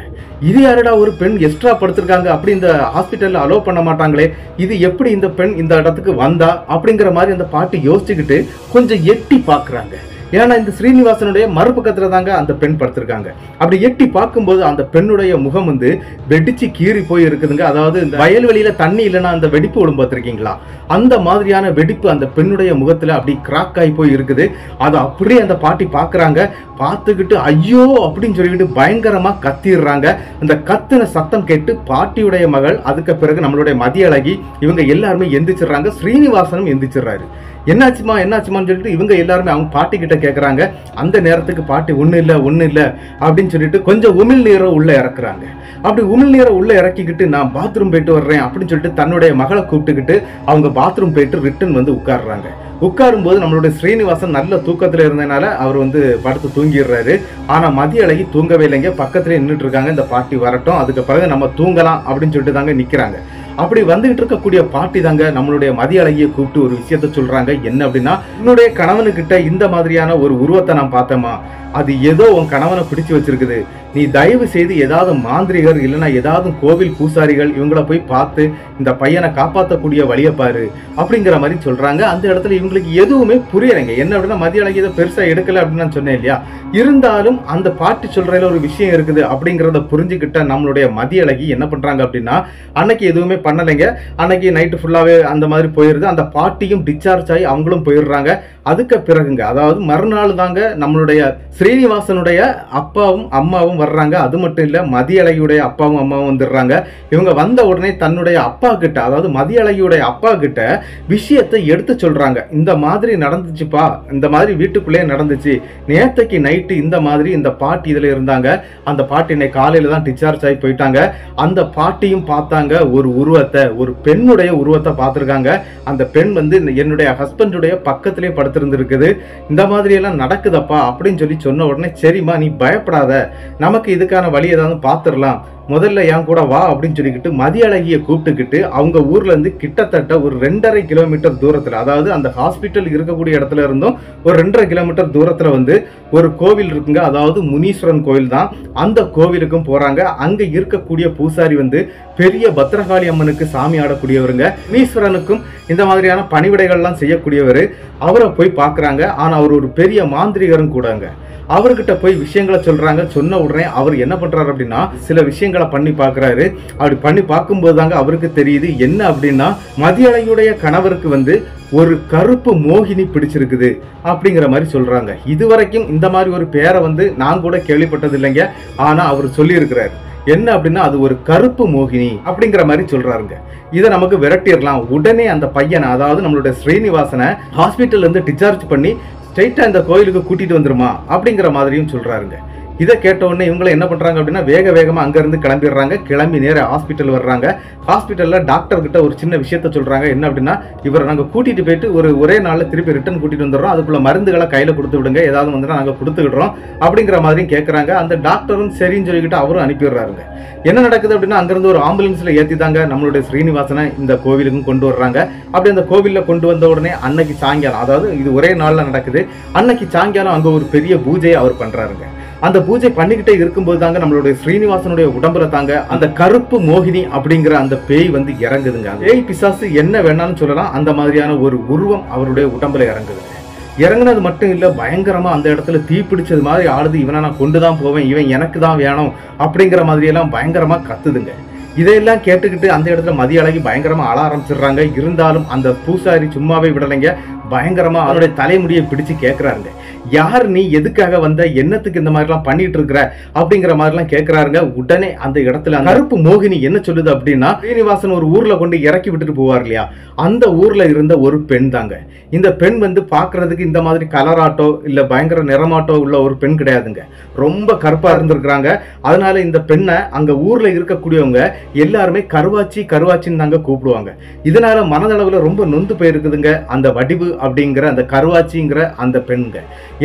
Speaker 1: இது யாரடா ஒரு பெண் எக்ஸ்ட்ரா படுத்திருக்காங்க, அப்படி இந்த ஹாஸ்பிட்டல்ல அலோ பண்ண மாட்டாங்களே, இது எப்படி இந்த பெண் இந்த இடத்துக்கு வந்தா அப்படிங்கிற மாதிரி அந்த பாட்டி யோசிச்சுக்கிட்டு கொஞ்சம் எட்டி பாக்குறாங்க. ஏன்னா இந்த ஸ்ரீனிவாசனுடைய மறுபக்கத்துல தாங்க அந்த பெண் படுத்திருக்காங்க. அப்படி எட்டி பார்க்கும்போது அந்த பெண்ணுடைய முகம் வந்து வெடிச்சு கீறி போய் இருக்குதுங்க. அதாவது இந்த வயல்வெளியில தண்ணி இல்லைன்னா அந்த வெடிப்பு விடும் பார்த்திருக்கீங்களா, அந்த மாதிரியான வெடிப்பு அந்த பெண்ணுடைய முகத்துல அப்படி கிராக் ஆகி போய் இருக்குது. அதை அப்படியே அந்த பாட்டி பாக்குறாங்க. பார்த்துக்கிட்டு ஐயோ அப்படின்னு சொல்லிக்கிட்டு பயங்கரமா கத்திடுறாங்க. அந்த கத்துன சத்தம் கேட்டு பாட்டியுடைய மகள், அதுக்கு பிறகு நம்மளுடைய மதிய அழகி, இவங்க எல்லாருமே எந்திரிச்சிடுறாங்க. ஸ்ரீனிவாசனும் எந்திரிச்சிடுறாரு. என்னாச்சுமான்னு சொல்லிட்டு இவங்க எல்லாருமே அவங்க பாட்டி கிட்ட கேட்கறாங்க. அந்த நேரத்துக்கு பாட்டி ஒண்ணு இல்ல அப்படின்னு சொல்லிட்டு கொஞ்சம் உமிழ்நீரை உள்ள இறக்குறாங்க. அப்படி உமிழ்நீரை உள்ள இறக்கிக்கிட்டு நான் பாத்ரூம் போயிட்டு வர்றேன் அப்படின்னு சொல்லிட்டு தன்னுடைய மகளை கூப்பிட்டுக்கிட்டு அவங்க பாத்ரூம் போயிட்டு ரிட்டர்ன் வந்து உட்கார்றாங்க. உட்காரும் போது நம்மளுடைய ஸ்ரீனிவாசன் நல்ல தூக்கத்துல இருந்தனால அவர் வந்து படுத்து தூங்கிடுறாரு. ஆனா மதிய அழகி தூங்கவே இல்லைங்க. பக்கத்துல நின்றுட்டு இருக்காங்க. இந்த பாட்டி வரட்டும், அதுக்கு பிறகு நம்ம தூங்கலாம் அப்படின்னு சொல்லிட்டு தாங்க நிக்கிறாங்க. அப்படி வந்துகிட்டு இருக்கக்கூடிய பாட்டி தாங்க நம்மளுடைய மதிய அழகியை கூப்பிட்டு ஒரு விஷயத்த சொல்றாங்க. என்ன அப்படின்னா, என்னுடைய கணவனுக்கிட்ட இந்த மாதிரியான ஒரு உருவத்தை நான் பார்த்தேமா, அது ஏதோ உன் கணவனை பிடிச்சு வச்சிருக்குது. நீ தயவு செய்து ஏதாவது மாந்திரிகர் இல்லைன்னா ஏதாவது கோவில் பூசாரிகள் இவங்கள போய் பார்த்து இந்த பையனை காப்பாற்றக்கூடிய வழியை பாரு அப்படிங்கிற மாதிரி சொல்றாங்க. அந்த இடத்துல இவங்களுக்கு எதுவுமே புரியலைங்க. என்ன அப்படின்னா, மதிய அழகி இதை பெருசா எடுக்கல அப்படின்னு நான் சொன்னேன் இல்லையா. இருந்தாலும் அந்த பாட்டி சொல்றதுல ஒரு விஷயம் இருக்குது அப்படிங்கிறத புரிஞ்சுக்கிட்ட நம்மளுடைய மதிய அழகி என்ன பண்றாங்க அப்படின்னா, அன்னைக்கு எதுவுமே பண்ணலைங்க. அன்னைக்கு நைட்டு ஃபுல்லாவே அந்த மாதிரி போயிருது. அந்த பாட்டியும் டிஸ்சார்ஜ் ஆகி அவங்களும் போயிடுறாங்க. அதுக்கு பிறகுங்க, அதாவது மறுநாள் தாங்க நம்மளுடைய ஸ்ரீனிவாசனுடைய அப்பாவும் அம்மாவும் வர்றாங்க. அது மட்டும் இல்ல, மதிய அழகியுடைய அப்பாவும் அம்மாவும் வந்துடுறாங்க. இவங்க வந்த உடனே தன்னுடைய அப்பா கிட்ட, அதாவது மதிய அழகியுடைய அப்பா கிட்ட விஷயத்தை எடுத்து சொல்றாங்க. இந்த மாதிரி நடந்துச்சுப்பா, இந்த மாதிரி வீட்டுக்குள்ளே நடந்துச்சு, நேத்தைக்கு நைட்டு இந்த மாதிரி இந்த பாட்டி இதுல இருந்தாங்க. அந்த பாட்டி இன்னைக்கு காலையில தான் டிஸ்சார்ஜ் ஆகி போயிட்டாங்க. அந்த பாட்டியும் பார்த்தாங்க ஒரு உருவத்தை, ஒரு பெண்ணுடைய உருவத்தை பார்த்திருக்காங்க. அந்த பெண் வந்து என்னுடைய ஹஸ்பண்டுடைய பக்கத்திலே படுத்திருந்திருக்குது. இந்த மாதிரி எல்லாம் நடக்குதப்பா அப்படின்னு சொல்லி சொன்ன உடனே, சரிம்மா நீ பயப்படாத, நமக்கு இதுக்கான வழி ஏதாவது பார்த்துடலாம், முதல்ல என் கூட வா அப்படின்னு சொல்லிக்கிட்டு மதிய அழகியை கூப்பிட்டுக்கிட்டு அவங்க ஊர்ல இருந்து கிட்டத்தட்ட ஒரு 2.5 கிலோமீட்டர் தூரத்துல, அதாவது அந்த ஹாஸ்பிட்டல் இருக்கக்கூடிய இடத்துல இருந்தும் ஒரு 2.5 கிலோமீட்டர் தூரத்துல வந்து ஒரு கோவில் இருக்குங்க. அதாவது முனீஸ்வரன் கோவில் தான். அந்த கோவிலுக்கும் போறாங்க. அங்க இருக்கக்கூடிய பூசாரி வந்து பெரிய பத்ரகாளி அம்மனுக்கு சாமி ஆடக்கூடியவருங்க. முனீஸ்வரனுக்கும் இந்த மாதிரியான பணிவிடைகள்லாம் செய்யக்கூடியவர். அவரை போய் பார்க்குறாங்க. ஆனா அவர் ஒரு பெரிய மாந்திரிகரும் கூடங்க. அவர்கிட்ட போய் விஷயங்களை சொல்றாங்க. சொன்ன உடனே அவர் என்ன பண்றாரு அப்படின்னா, சில விஷயங்களை பண்ணி பார்க்கறாரு. அப்படி பண்ணி பார்க்கும்போது தாங்க அவருக்கு தெரியுது என்ன அப்படின்னா, மதிய அழகியுடைய கணவருக்கு வந்து ஒரு கருப்பு மோகினி பிடிச்சிருக்குது அப்படிங்கிற மாதிரி சொல்றாங்க. இதுவரைக்கும் இந்த மாதிரி ஒரு பேரை வந்து நான் கூட கேள்விப்பட்டது இல்லைங்க. ஆனா அவர் சொல்லி இருக்கிறாரு என்ன அப்படின்னா, அது ஒரு கருப்பு மோகினி அப்படிங்கிற மாதிரி சொல்றாருங்க. இதை நமக்கு விரட்டிடலாம். உடனே அந்த பையனை, அதாவது நம்மளுடைய ஸ்ரீனிவாசனை ஹாஸ்பிட்டல்ல இருந்து டிஸ்சார்ஜ் பண்ணி ஸ்ட்ரைட்டா இந்த கோயிலுக்கு கூட்டிட்டு வந்துருமா அப்படிங்கிற மாதிரியும் சொல்றாருங்க. இதை கேட்ட உடனே இவங்களை என்ன பண்றாங்க அப்படின்னா, வேக வேகமா அங்க இருந்து கிளம்பிடுறாங்க. கிளம்பி நேர ஹாஸ்பிட்டல் வர்றாங்க. ஹாஸ்பிட்டல்ல டாக்டர் கிட்ட ஒரு சின்ன விஷயத்த சொல்றாங்க. என்ன அப்படின்னா, இவரை நாங்க கூட்டிட்டு போயிட்டு ஒரே நாள்ல திருப்பி ரிட்டர்ன் கூட்டிட்டு வந்துடுறோம், அதுக்குள்ள மருந்துகளை கையில கொடுத்து விடுங்க, ஏதாவது வந்துன்னா நாங்க கொடுத்துக்கிடுறோம் அப்படிங்கிற மாதிரியும் கேட்கறாங்க. அந்த டாக்டரும் சரின்னு சொல்லிக்கிட்டு அவரும் அனுப்பிடுறாருங்க. என்ன நடக்குது அப்படின்னா, அங்கிருந்து ஒரு ஆம்புலன்ஸ்ல ஏத்தி தாங்க நம்மளுடைய ஸ்ரீனிவாசனை இந்த கோவிலுக்கும் கொண்டு வர்றாங்க. அப்படி அந்த கோவில்ல கொண்டு வந்த உடனே அன்னைக்கு சாயங்காலம், அதாவது இது ஒரே நாள்ல நடக்குது, அன்னைக்கு சாயங்காலம் அங்க ஒரு பெரிய பூஜையை அவர் பண்றாருங்க. அந்த பூஜை பண்ணிக்கிட்டே இருக்கும்போது தாங்க நம்மளுடைய ஸ்ரீனிவாசனுடைய உடம்புல தாங்க அந்த கருப்பு மோகினி அப்படிங்கிற அந்த பேய் வந்து இறங்குதுங்க. பேய் பிசாசு என்ன வேணாலும் சொல்லலாம், அந்த மாதிரியான ஒரு உருவம் அவருடைய உடம்புல இறங்குதுங்க. இறங்குனது மட்டும் இல்ல, பயங்கரமா அந்த இடத்துல தீ பிடிச்சது மாதிரி ஆளுது. இவனை நான் கொண்டுதான் போவேன், இவன் எனக்கு தான் வேணும் அப்படிங்கிற மாதிரி எல்லாம் பயங்கரமா கத்துதுங்க. இதையெல்லாம் கேட்டுக்கிட்டு அந்த இடத்துல மதிய அழகி பயங்கரமா அழ ஆரம்பிச்சிடுறாங்க. இருந்தாலும் அந்த பூசாரி சும்மாவே விடலைங்க. பயங்கரமா அவருடைய தலைமுடியை பிடிச்சு கேட்கிறாருங்க, யார் நீ, எதுக்காக வந்த, என்னத்துக்கு இந்த மாதிரிலாம் பண்ணிட்டு இருக்கிற அப்படிங்கிற மாதிரிலாம் கேட்கிறாருங்க. உடனே அந்த இடத்துல கருப்பு மோகினி என்ன சொல்லுது அப்படின்னா, ஸ்ரீனிவாசன் ஒரு ஊர்ல கொண்டு இறக்கி விட்டுட்டு போவார் இல்லையா, அந்த ஊர்ல இருந்த ஒரு பெண் தாங்க. இந்த பெண் வந்து பாக்குறதுக்கு இந்த மாதிரி கலராட்டோ இல்ல பயங்கர நிறமாட்டோ உள்ள ஒரு பெண் கிடையாதுங்க. ரொம்ப கருப்பா இருந்திருக்கிறாங்க. அதனால இந்த பெண்ணை அங்க ஊர்ல இருக்கக்கூடியவங்க எல்லாருமே கருவாச்சி கருவாச்சின்னு தாங்க கூப்பிடுவாங்க. இதனால மனதளவுல ரொம்ப நொந்து போயிருக்குதுங்க அந்த வடிவு அப்படிங்கிற அந்த கருவாச்சிங்கிற அந்த பெண்ங்க.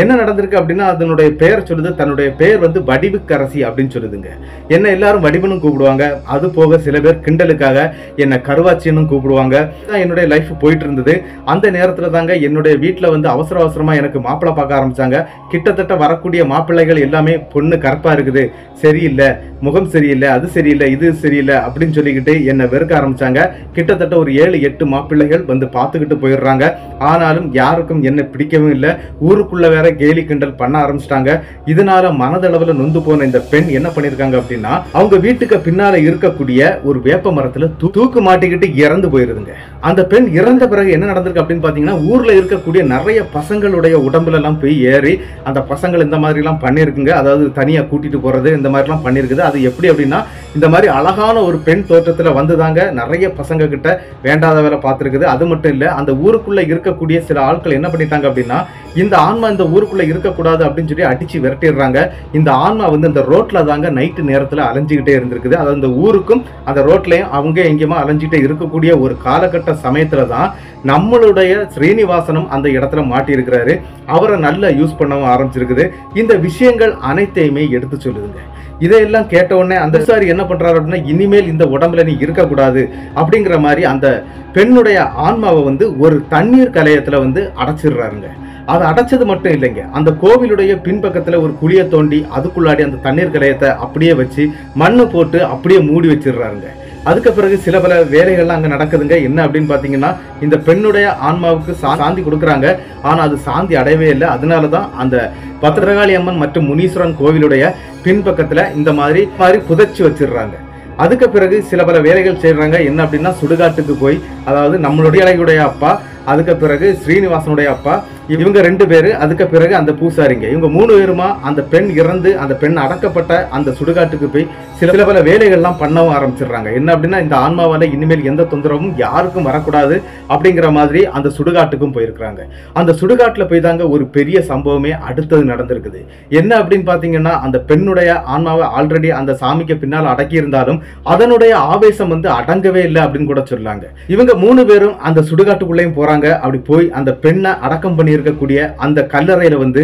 Speaker 1: என்ன நடந்திருக்கு அப்படின்னா, அதனுடைய பெயர் சொல்லுது, தன்னுடைய பெயர் வந்து வடிவுக்கரசி அப்படின்னு சொல்லுதுங்க. என்ன எல்லாரும் வடிவுன்னு கூப்பிடுவாங்க. அது போக சில பேர் கிண்டலுக்காக என்ன கருவாச்சின்னு கூப்பிடுவாங்க. என்னுடைய லைஃப் போயிட்டு இருந்தது. அந்த நேரத்துல தாங்க என்னுடைய வீட்டுல வந்து அவசர அவசரமா எனக்கு மாப்பிள்ளை பார்க்க ஆரம்பிச்சாங்க. கிட்டத்தட்ட வரக்கூடிய மாப்பிள்ளைகள் எல்லாமே பொண்ணு கருப்பா இருக்குது, சரியில்லை, முகம் சரியில்லை, அது சரியில்லை, இது சரியில்லை அப்படின்னு சொல்லிக்கிட்டு என்ன வெறுக்க ஆரம்பிச்சாங்க. கிட்டத்தட்ட ஒரு 7-8 மாப்பிள்ளைகள் வந்து பார்த்துக்கிட்டு போயிடுறாங்க. ஆனாலும் யாருக்கும் என்ன பிடிக்கவும் இல்லை. ஊருக்குள்ள வேற கேலி கிண்டல் பண்ண ஆரம்பிச்சிட்டாங்க. இதனால மனதளவுல நொந்து போன இந்த பெண் என்ன பண்ணிருக்காங்க அப்படின்னா, அவங்க வீட்டுக்கு பின்னால இருக்கக்கூடிய ஒரு வேப்ப மரத்துல தூக்கு மாட்டிக்கிட்டு இறந்து போயிருதுங்க. அந்த பெண் இறந்த பிறகு என்ன நடந்திருக்கு அப்படின்னு பாத்தீங்கன்னா, ஊர்ல இருக்கக்கூடிய நிறைய பசங்களுடைய உடம்புல எல்லாம் போய் ஏறி அந்த பசங்கள் இந்த மாதிரி எல்லாம் பண்ணிருக்குங்க. அதாவது தனியா கூட்டிட்டு போறது இந்த மாதிரி எல்லாம் பண்ணிருக்குது. அது எப்படி அப்படின்னா, இந்த மாதிரி அழகான ஒரு பெண் தோற்றத்துல வந்துதாங்க நிறைய பசங்க கிட்ட வேண்டாத வேலை பார்த்துருக்குது. அது மட்டும் இல்ல, அந்த ஊருக்குள்ள இருக்கக்கூடிய சில ஆட்கள் என்ன பண்ணிட்டாங்க அப்படின்னா, இந்த ஆன்மா இந்த ஊருக்குள்ள இருக்கக்கூடாது அப்படின்னு சொல்லி அடிச்சு விரட்டிடுறாங்க. இந்த ஆன்மா வந்து இந்த ரோட்ல தாங்க நைட்டு நேரத்துல அலைஞ்சுக்கிட்டே இருந்திருக்குது. அதாவது இந்த ஊருக்கும் அந்த ரோட்லயும் அவங்க எங்கேயுமா அலைஞ்சிட்டே இருக்கக்கூடிய ஒரு காலகட்ட சமயத்துல தான் நம்மளுடைய ஸ்ரீனிவாசனும் அந்த இடத்துல மாட்டி இருக்கிறாரு. அவரை நல்லா யூஸ் பண்ணவும் ஆரம்பிச்சிருக்குது. இந்த விஷயங்கள் அனைத்தையுமே எடுத்து சொல்லுதுங்க. இதையெல்லாம் கேட்ட உடனே அந்த சாரி என்ன பண்றாரு அப்படின்னா, இனிமேல் இந்த உடம்புல நீ இருக்கக்கூடாது அப்படிங்கிற மாதிரி அந்த பெண்ணுடைய ஆன்மாவை வந்து ஒரு தண்ணீர் கலையத்துல வந்து அடைச்சிடுறாருங்க. அதை அடைச்சது மட்டும் இல்லைங்க, அந்த கோவிலுடைய பின்பக்கத்துல ஒரு குழியை தோண்டி அதுக்குள்ளாடி அந்த தண்ணீர் கலையத்தை அப்படியே வச்சு மண்ணு போட்டு அப்படியே மூடி வச்சிடுறாருங்க. அதுக்கு பிறகு சில பல வேலைகள்லாம் அங்க நடக்குதுங்க. என்ன அப்படின்னு பாத்தீங்கன்னா, இந்த பெண்ணுடைய ஆன்மாவுக்கு சாந்தி கொடுக்குறாங்க. ஆனா அது சாந்தி அடையவே இல்லை. அதனாலதான் அந்த பத்திரகாளி அம்மன் மற்றும் முனீஸ்வரன் கோவிலுடைய பின்பக்கத்துல இந்த மாதிரி புதைச்சு வச்சிடுறாங்க. அதுக்கு பிறகு சில பல வேலைகள் செய்யறாங்க. என்ன அப்படின்னா, சுடுகாட்டுக்கு போய், அதாவது நம்மளுடைய அப்பா, அதுக்கு பிறகு ஸ்ரீனிவாசனுடைய அப்பா, இவங்க 2 பேரு, அதுக்கு பிறகு அந்த பூசாரிங்க, இவங்க 3 பேருமா அந்த பெண் இறந்து அந்த பெண் அடக்கப்பட்ட அந்த சுடுகாட்டுக்கு போய் சில பல வேலைகள்லாம் பண்ணவும் ஆரம்பிச்சிடுறாங்க. என்ன அப்படின்னா, இந்த ஆன்மாவால இனிமேல் எந்த தொந்தரவும் யாருக்கும் வரக்கூடாது அப்படிங்கிற மாதிரி அந்த சுடுகாட்டுக்கும் போயிருக்கிறாங்க. அந்த சுடுகாட்டுல போய் தாங்க ஒரு பெரிய சம்பவமே அடுத்தது நடந்திருக்குது. என்ன அப்படின்னு பாத்தீங்கன்னா, அந்த பெண்ணுடைய ஆன்மாவை ஆல்ரெடி அந்த சாமிக்கு பின்னால் அடக்கி இருந்தாலும் அதனுடைய ஆவேசம் வந்து அடங்கவே இல்லை அப்படின்னு கூட சொல்லாங்க. இவங்க 3 பேரும் அந்த சுடுகாட்டுக்குள்ளேயும் போறாங்க. அப்படி போய் அந்த பெண்ணை அடக்கம் பண்ணி இருக்கக்கூடிய அந்த கல்லறையில வந்து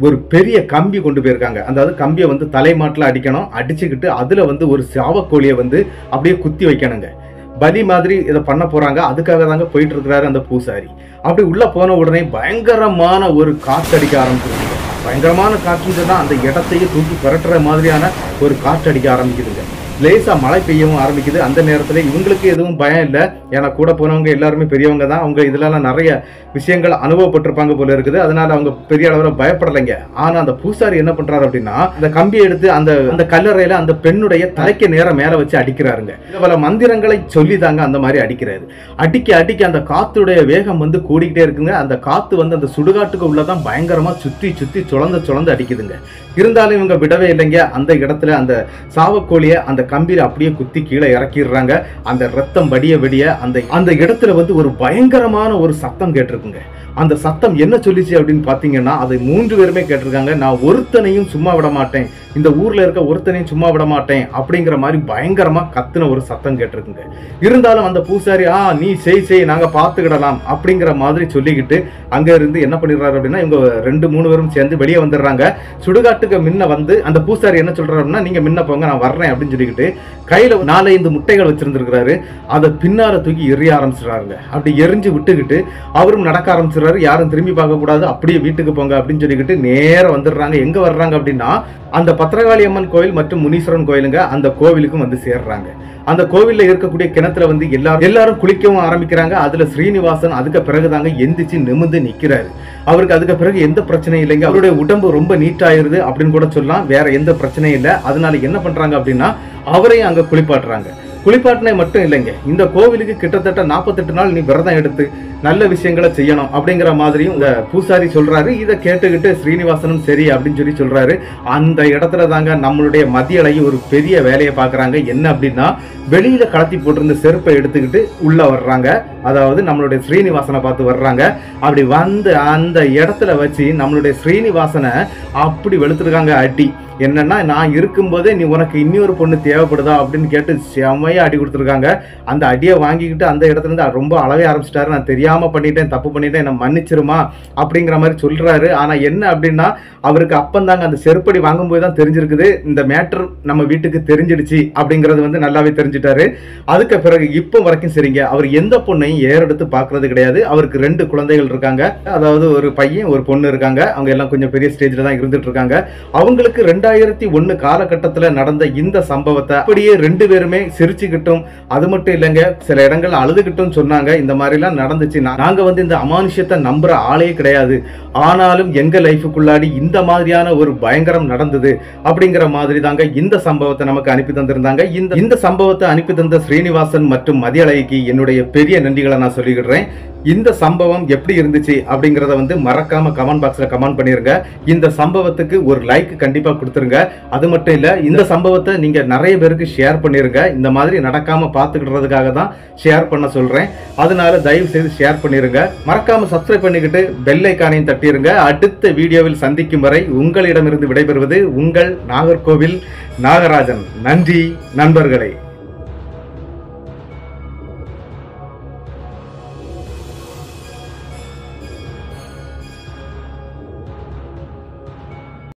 Speaker 1: ஒரு பெரிய கம்பி கொண்டு போயிருக்காங்க. அதாவது கம்பியை வந்து தலைமாட்டில் அடிக்கணும். அடிச்சுக்கிட்டு அதுல வந்து ஒரு சாவக்கோழியை வந்து அப்படியே குத்தி வைக்கணுங்க. பலி மாதிரி இதை பண்ண போறாங்க. அதுக்காக தாங்க போயிட்டு இருக்கிறாரு அந்த பூசாரி. அப்படி உள்ள போன உடனே பயங்கரமான ஒரு காற்றடிக்க ஆரம்பிச்சிருக்குங்க. பயங்கரமான காற்று தான் அந்த இடத்தையே தூக்கி புரட்டுற மாதிரியான ஒரு காற்றடிக்க ஆரம்பிக்குதுங்க. லேசா மழை பெய்யவும் ஆரம்பிக்குது. அந்த நேரத்துல இவங்களுக்கு எதுவும் பயம் இல்லை. ஏன்னா கூட போனவங்க எல்லாருமே பெரியவங்க தான். அவங்க இதுலலாம் நிறைய விஷயங்கள் அனுபவப்பட்டிருப்பாங்க போல இருக்குது. அதனால அவங்க பெரிய அளவில் பயப்படலைங்க. ஆனா அந்த பூசாரி என்ன பண்றாரு அப்படின்னா, அந்த கம்பியை எடுத்து அந்த கல்லறையில அந்த பெண்ணுடைய தலைக்கு நேரம் மேல வச்சு அடிக்கிறாருங்க. பல மந்திரங்களை சொல்லி தாங்க அந்த மாதிரி அடிக்கிறாரு. அடிக்க அந்த காத்துடைய வேகம் வந்து கூடிக்கிட்டே இருக்குங்க. அந்த காத்து வந்து அந்த சுடுகாட்டுக்கு உள்ளதான் பயங்கரமா சுத்தி சுழந்து அடிக்குதுங்க. இருந்தாலும் இவங்க விடவே இல்லைங்க. அந்த இடத்துல அந்த சாவக்கோழிய அந்த கம்பியில அப்படியே குத்தி கீழே இறக்கிடுறாங்க. அந்த ரத்தம் வடிய அந்த இடத்துல வந்து ஒரு பயங்கரமான ஒரு சத்தம் கேட்டிருக்குங்க. அந்த சத்தம் என்ன சொல்லிச்சு அப்படின்னு பாத்தீங்கன்னா, அதை 3 பேருமே கேட்டிருக்காங்க. நான் ஒருத்தனையும் சும்மா விட மாட்டேன், இந்த ஊர்ல இருக்க ஒருத்தனையும் சும்மா விட மாட்டேன் அப்படிங்கிற மாதிரி பயங்கரமா கத்துன ஒரு சத்தம் கேட்டிருக்குங்க. இருந்தாலும் அந்த பூசாரி நீ செய் நாங்க பாத்துக்கிடலாம் அப்படிங்கிற மாதிரி சொல்லிக்கிட்டு அங்க இருந்து என்ன பண்ணிடுறாரு அப்படின்னா, இவங்க 2-3 பேரும் சேர்ந்து வெளியே வந்துடுறாங்க. சுடுகாட்டுக்கு முன்ன வந்து அந்த பூசாரி என்ன சொல்றாரு அப்படின்னா, நீங்க முன்ன போங்க, நான் வர்றேன் அப்படின்னு சொல்லிக்கிட்டு கையில 4-5 முட்டைகள் வச்சிருந்திருக்கிறாரு. அதை பின்னால தூக்கி எரிய ஆரம்பிச்சிடறாருங்க. அப்படி எரிஞ்சு விட்டுக்கிட்டு அவரும் நடக்க ஆரம்பிச்சிடறாரு. யாரும் திரும்பி பார்க்க கூடாது, அப்படியே வீட்டுக்கு போங்க அப்படின்னு சொல்லிக்கிட்டு நேரம் வந்துடுறாங்க. எங்க வர்றாங்க அப்படின்னா, அந்த பத்திரகாளி அம்மன் கோயில் மற்றும் முனீஸ்வரன் கோயிலுங்க, அந்த கோவிலுக்கும் வந்து சேர்றாங்க. அந்த கோவில்ல இருக்கக்கூடிய கிணத்துல வந்து எல்லாரும் குளிக்கவும் ஆரம்பிக்கிறாங்க. அதுல ஸ்ரீனிவாசன் அதுக்கு பிறகுதாங்க எந்திரிச்சு நிமிர்ந்து நிக்கிறாரு. அவருக்கு அதுக்கு பிறகு எந்த பிரச்சனையும் இல்லைங்க. அவருடைய உடம்பு ரொம்ப நீட்டாயிருது அப்படின்னு கூட சொல்லலாம். வேற எந்த பிரச்சனையும் இல்லை. அதனால என்ன பண்றாங்க அப்படின்னா, அவரையும் அங்க குளிப்பாட்டுறாங்க. குளிப்பாட்டினை மட்டும் இல்லைங்க, இந்த கோவிலுக்கு கிட்டத்தட்ட 48 நாள் நீ விரதம் எடுத்து நல்ல விஷயங்களை செய்யணும் அப்படிங்கிற மாதிரியும் இந்த பூசாரி சொல்றாரு. இதை கேட்டுக்கிட்டு ஸ்ரீனிவாசனும் சரி அப்படின்னு சொல்லி சொல்றாரு. அந்த இடத்துல தாங்க நம்மளுடைய மதியழகி ஒரு பெரிய வேலையை பாக்குறாங்க. என்ன அப்படின்னா, வெளியில கலத்தி போட்டிருந்த செருப்பை எடுத்துக்கிட்டு உள்ள வர்றாங்க. அதாவது நம்மளுடைய ஸ்ரீனிவாசனை பார்த்து வர்றாங்க. அப்படி வந்து அந்த இடத்துல வச்சு நம்மளுடைய ஸ்ரீனிவாசனை அப்படி வெளுத்துருக்காங்க அடி. என்னன்னா, நான் இருக்கும்போதே நீ உனக்கு இன்னொரு பொண்ணு தேவைப்படுதா அப்படின்னு கேட்டு செம்மையா அடி கொடுத்துருக்காங்க. அந்த அடியை வாங்கிக்கிட்டு அந்த இடத்துல இருந்து ரொம்ப அழவே ஆரம்பிச்சிட்டாரு. நான் தெரியாம பண்ணிட்டேன், தப்பு பண்ணிட்டேன், என்ன மன்னிச்சிருமா அப்படிங்கிற மாதிரி சொல்றாரு. ஆனா என்ன அப்படின்னா, அவருக்கு அப்பந்தாங்க அந்த செருப்படி வாங்கும்போது தான் தெரிஞ்சிருக்குது, இந்த மேட்டர் நம்ம வீட்டுக்கு தெரிஞ்சிடுச்சு அப்படிங்கிறது வந்து நல்லாவே தெரிஞ்சுட்டாரு. அதுக்கு பிறகு இப்போ வரைக்கும் சரிங்க, அவர் எந்த பொண்ணையும் ஏறெடுத்து பாக்குறது கிடையாது. அவருக்கு 2 குழந்தைகள் இருக்காங்க. அதாவது ஒரு பையன் ஒரு பொண்ணு இருக்காங்க. அவங்க எல்லாம் கொஞ்சம் பெரிய ஸ்டேஜ்ல தான் இருந்துட்டு இருக்காங்க. அவங்களுக்கு 2001 காலகட்டத்தில் நடந்த இந்த சம்பவத்தை அப்படியே 2 பேருமே சிரிச்சு சிரிச்சுக்கிட்டும், அது மட்டும் இல்லைங்க, சில இடங்கள் அழுதுகிட்டும் சொன்னாங்க. இந்த மாதிரிலாம் நடந்துச்சு. நாங்க வந்து இந்த அமானுஷ்யத்தை நம்புற ஆளே கிடையாது, ஆனாலும் எங்க லைஃபுக்குள்ளாடி இந்த மாதிரியான ஒரு பயங்கரம் நடந்தது அப்படிங்கிற மாதிரி தாங்க இந்த சம்பவத்தை நமக்கு அனுப்பி தந்திருந்தாங்க. இந்த சம்பவத்தை அனுப்பி தந்த ஸ்ரீனிவாசன் மற்றும் மதியழகிக்கு என்னுடைய பெரிய நன்றிகளை நான் சொல்லிக்கிடுறேன். இந்த சம்பவம் எப்படி இருந்துச்சு அப்படிங்கறத வந்து மறக்காம கமெண்ட் பாக்ஸ்ல கமெண்ட் பண்ணிருங்க. இந்த சம்பவத்துக்கு ஒரு லைக் கண்டிப்பா கொடுத்துருங்க. அது மட்டும் இல்ல, இந்த சம்பவத்தை நீங்க நிறைய பேருக்கு ஷேர் பண்ணிருங்க. இந்த மாதிரி நடக்காம பாத்துக்கிடுறதுக்காக தான் ஷேர் பண்ண சொல்றேன். அதனால தயவு செய்து ஷேர் பண்ணிருங்க. மறக்காம சப்ஸ்கிரைப் பண்ணிக்கிட்டு பெல் ஐகானையும் தட்டிருங்க. அடுத்த வீடியோவில் சந்திக்கும் வரை உங்களிடமிருந்து விடைபெறுவது உங்கள் நாகர்கோவில் நாகராஜன். நன்றி நண்பர்களே.